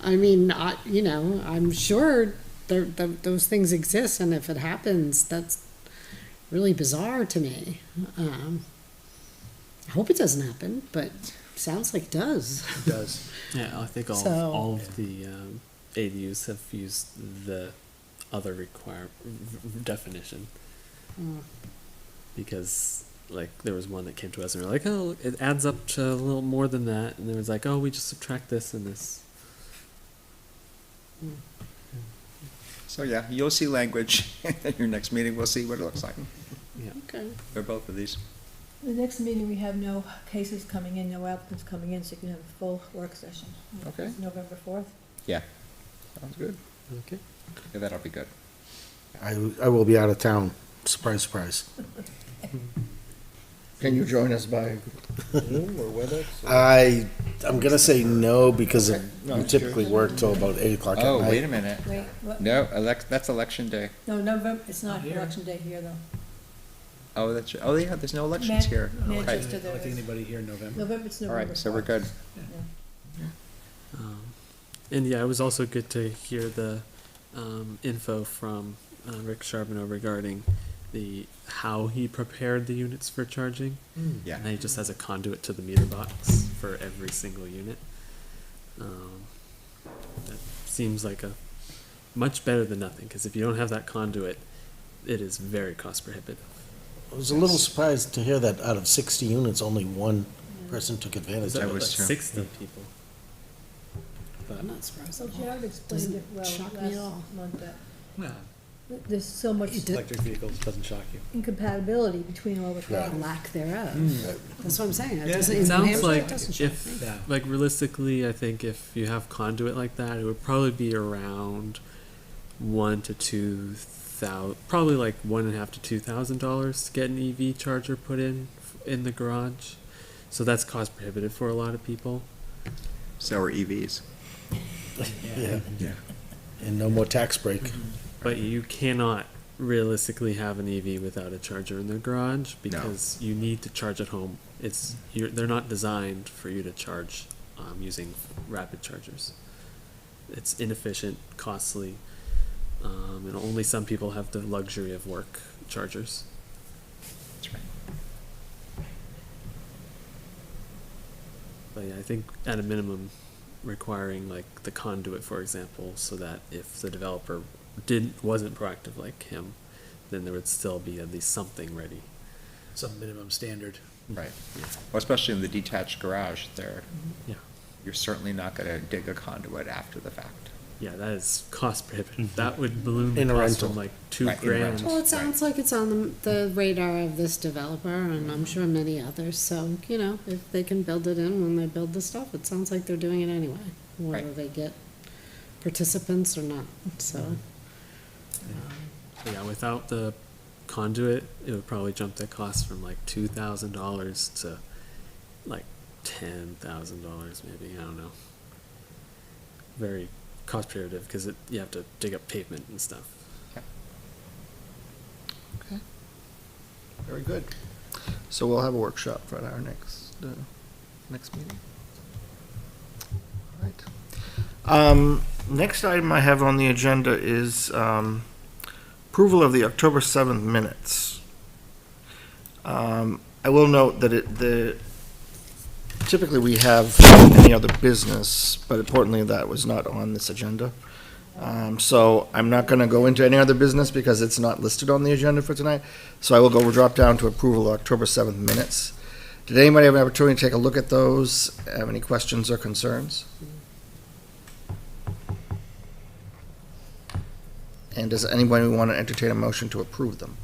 I'm sure those things exist, and if it happens, that's really bizarre to me. I hope it doesn't happen, but sounds like it does. It does. Yeah, I think So- all of the ADUs have used the other definition, because like there was one that came to us and we were like, oh, it adds up to a little more than that, and there was like, oh, we just subtract this and this. So yeah, you'll see language at your next meeting. We'll see what it looks like. Okay. Or both of these. The next meeting, we have no cases coming in, no applicants coming in, so you can have a full work session. Okay. November 4th. Yeah. Sounds good. Okay. Yeah, that'll be good. I will be out of town. Surprise, surprise. Can you join us by Zoom or WebEx? I'm gonna say no, because Okay. No, we I'm typically curious. work till about 8 o'clock at night. Oh, wait a minute. Wait, what? No, that's election day. No, November, it's not Not here. election day here, though. Oh, oh yeah, there's no elections here. Manchester, I there don't think is. anybody here in November. November, it's All November. right, so we're good. And yeah, it was also good to hear the info from Rick Charbonneau regarding how he prepared the units for charging. Yeah. And he just has a conduit to the meter box for every single unit. That seems like a much better than nothing, because if you don't have that conduit, it is very cost prohibitive. I was a little surprised to hear that out of 60 units, only one person took advantage That of it. was true. 60 people. I'm not surprised So at all. Jared explained Doesn't it well shock me at all. last month, that Well, there's so much It did- electric vehicles doesn't shock you. incompatibility between all the The products. lack thereof. That's what I'm saying. It Yeah. doesn't, It in New sounds Hampshire, like it doesn't shock if, me. Yeah. like realistically, I think if you have conduit like that, it would probably be around $1,000 to $2,000, probably like $1,500 to $2,000 to get an EV charger put in the garage. So that's cost prohibitive for a lot of people. So are EVs. Yeah. And no more tax break. But you cannot realistically have an EV without a charger in the garage, because you need to charge at home. They're not designed for you to charge using rapid chargers. It's inefficient, costly, and only some people have the luxury of work chargers. That's right. But yeah, I think at a minimum, requiring like the conduit, for example, so that if the developer wasn't proactive like him, then there would still be at least something ready. Some minimum standard. Right. Well, especially in the detached garage there. Yeah. You're certainly not gonna dig a conduit after the fact. Yeah, that is cost prohibitive. That would balloon the In a cost rental. from like $2 Right, in a grand. rental. Well, it sounds like it's on the radar of this developer, and I'm sure many others, so, if they can build it in when they build the stuff, it sounds like they're doing it anyway, whether Right. they get participants or not, so. But yeah, without the conduit, it would probably jump the cost from like $2,000 to like $10,000 maybe. I don't know. Very cost prohibitive because you have to dig up pavement and stuff. Very good. So we'll have a workshop for our next meeting. All right. Next item I have on the agenda is approval of the October 7th minutes. I will note that typically we have any other business, but importantly, that was not on this agenda. So I'm not going to go into any other business because it's not listed on the agenda for tonight. So I will drop down to approval of October 7th minutes. Did anybody have an opportunity to take a look at those? Have any questions or concerns? And does anybody want to entertain a motion to approve them?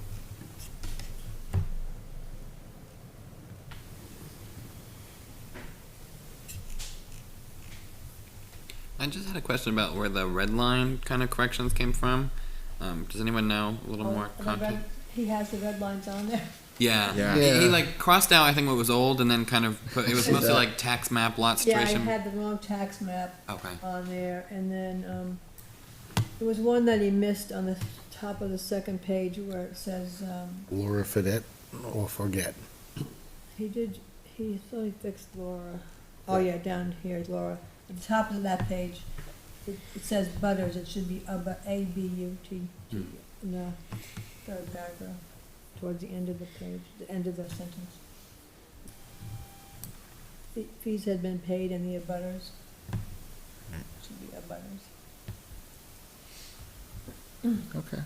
I just had a question about where the red line kind of corrections came from. Does anyone know a little more context? He has the red lines on there. Yeah. Yeah. He like crossed out I think what was old and then kind of put, it was mostly like tax map lot Yeah, I situation. had the wrong tax map Okay. on there, and then, there was one that he missed on the top of the second page where it says, Laura forget or forget. he thought he fixed Laura. Oh, yeah, down here, Laura. At the top of that page, it says Butters, it should be A-B-U-T, in the third paragraph, towards the end of the page, the end of the sentence. Fees had been paid in the abutters. Should be abutters. Okay.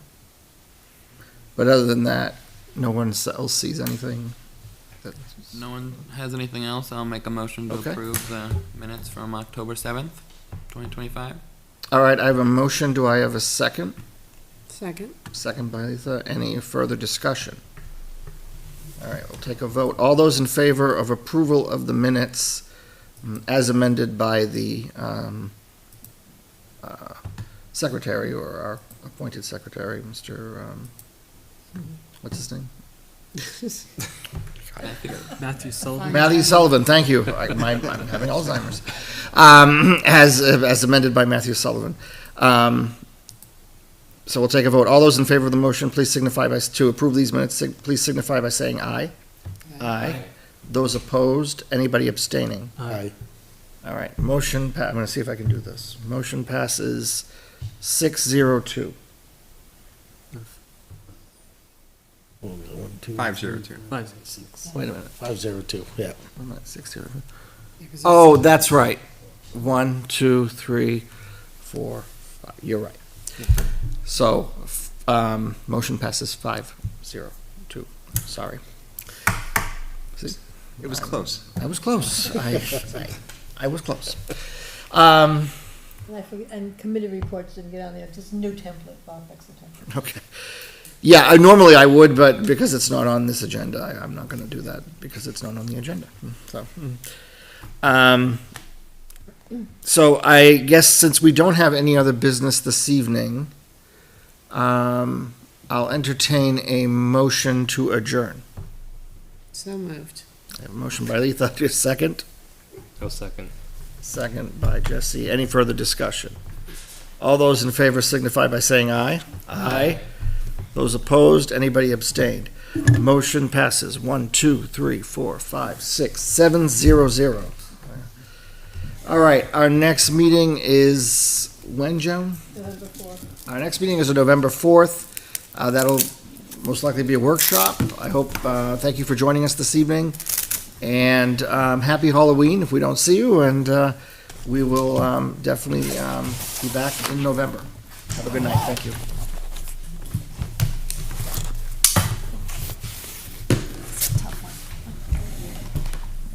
But other than that, no one else sees anything? No one has anything else. I'll make a motion to Okay. approve the minutes from October 7th, 2025. All right, I have a motion. Do I have a second? Second. Second by Letha. Any further discussion? All right, we'll take a vote. All those in favor of approval of the minutes as amended by the secretary or our appointed secretary, Mr. What's his name? Matthew Sullivan. Matthew Sullivan, thank you. I'm having Alzheimer's. As amended by Matthew Sullivan. So we'll take a vote. All those in favor of the motion, please signify to approve these minutes, please signify by saying aye. Aye. Those opposed, anybody abstaining? Aye. All right, I'm going to see if I can do this. Motion passes 602. 502. 506. Wait a minute. 502, yeah. I'm at 602. Oh, that's right. 1, 2, 3, 4, 5. You're right. So, motion passes 502. Sorry. See? It was close. I was close. I was close. And I forget, and committee reports didn't get on there, just new template, I'll fix the template. Okay. Yeah, normally I would, but because it's not on this agenda, I'm not going to do that because it's not on the agenda. So I guess since we don't have any other business this evening, I'll entertain a motion to adjourn. So moved. I have a motion by Letha, a second. Go second. Second by Jesse. Any further discussion? All those in favor signify by saying aye. Aye. Those opposed, anybody abstained? Motion passes 1, 2, 3, 4, 5, 6, 7, 0, 0. All right, our next meeting is when, Joan? November 4th. Our next meeting is on November 4th. That'll most likely be a workshop. I hope, thank you for joining us this evening. And happy Halloween if we don't see you, and we will definitely be back in November. Have a good night. Thank you.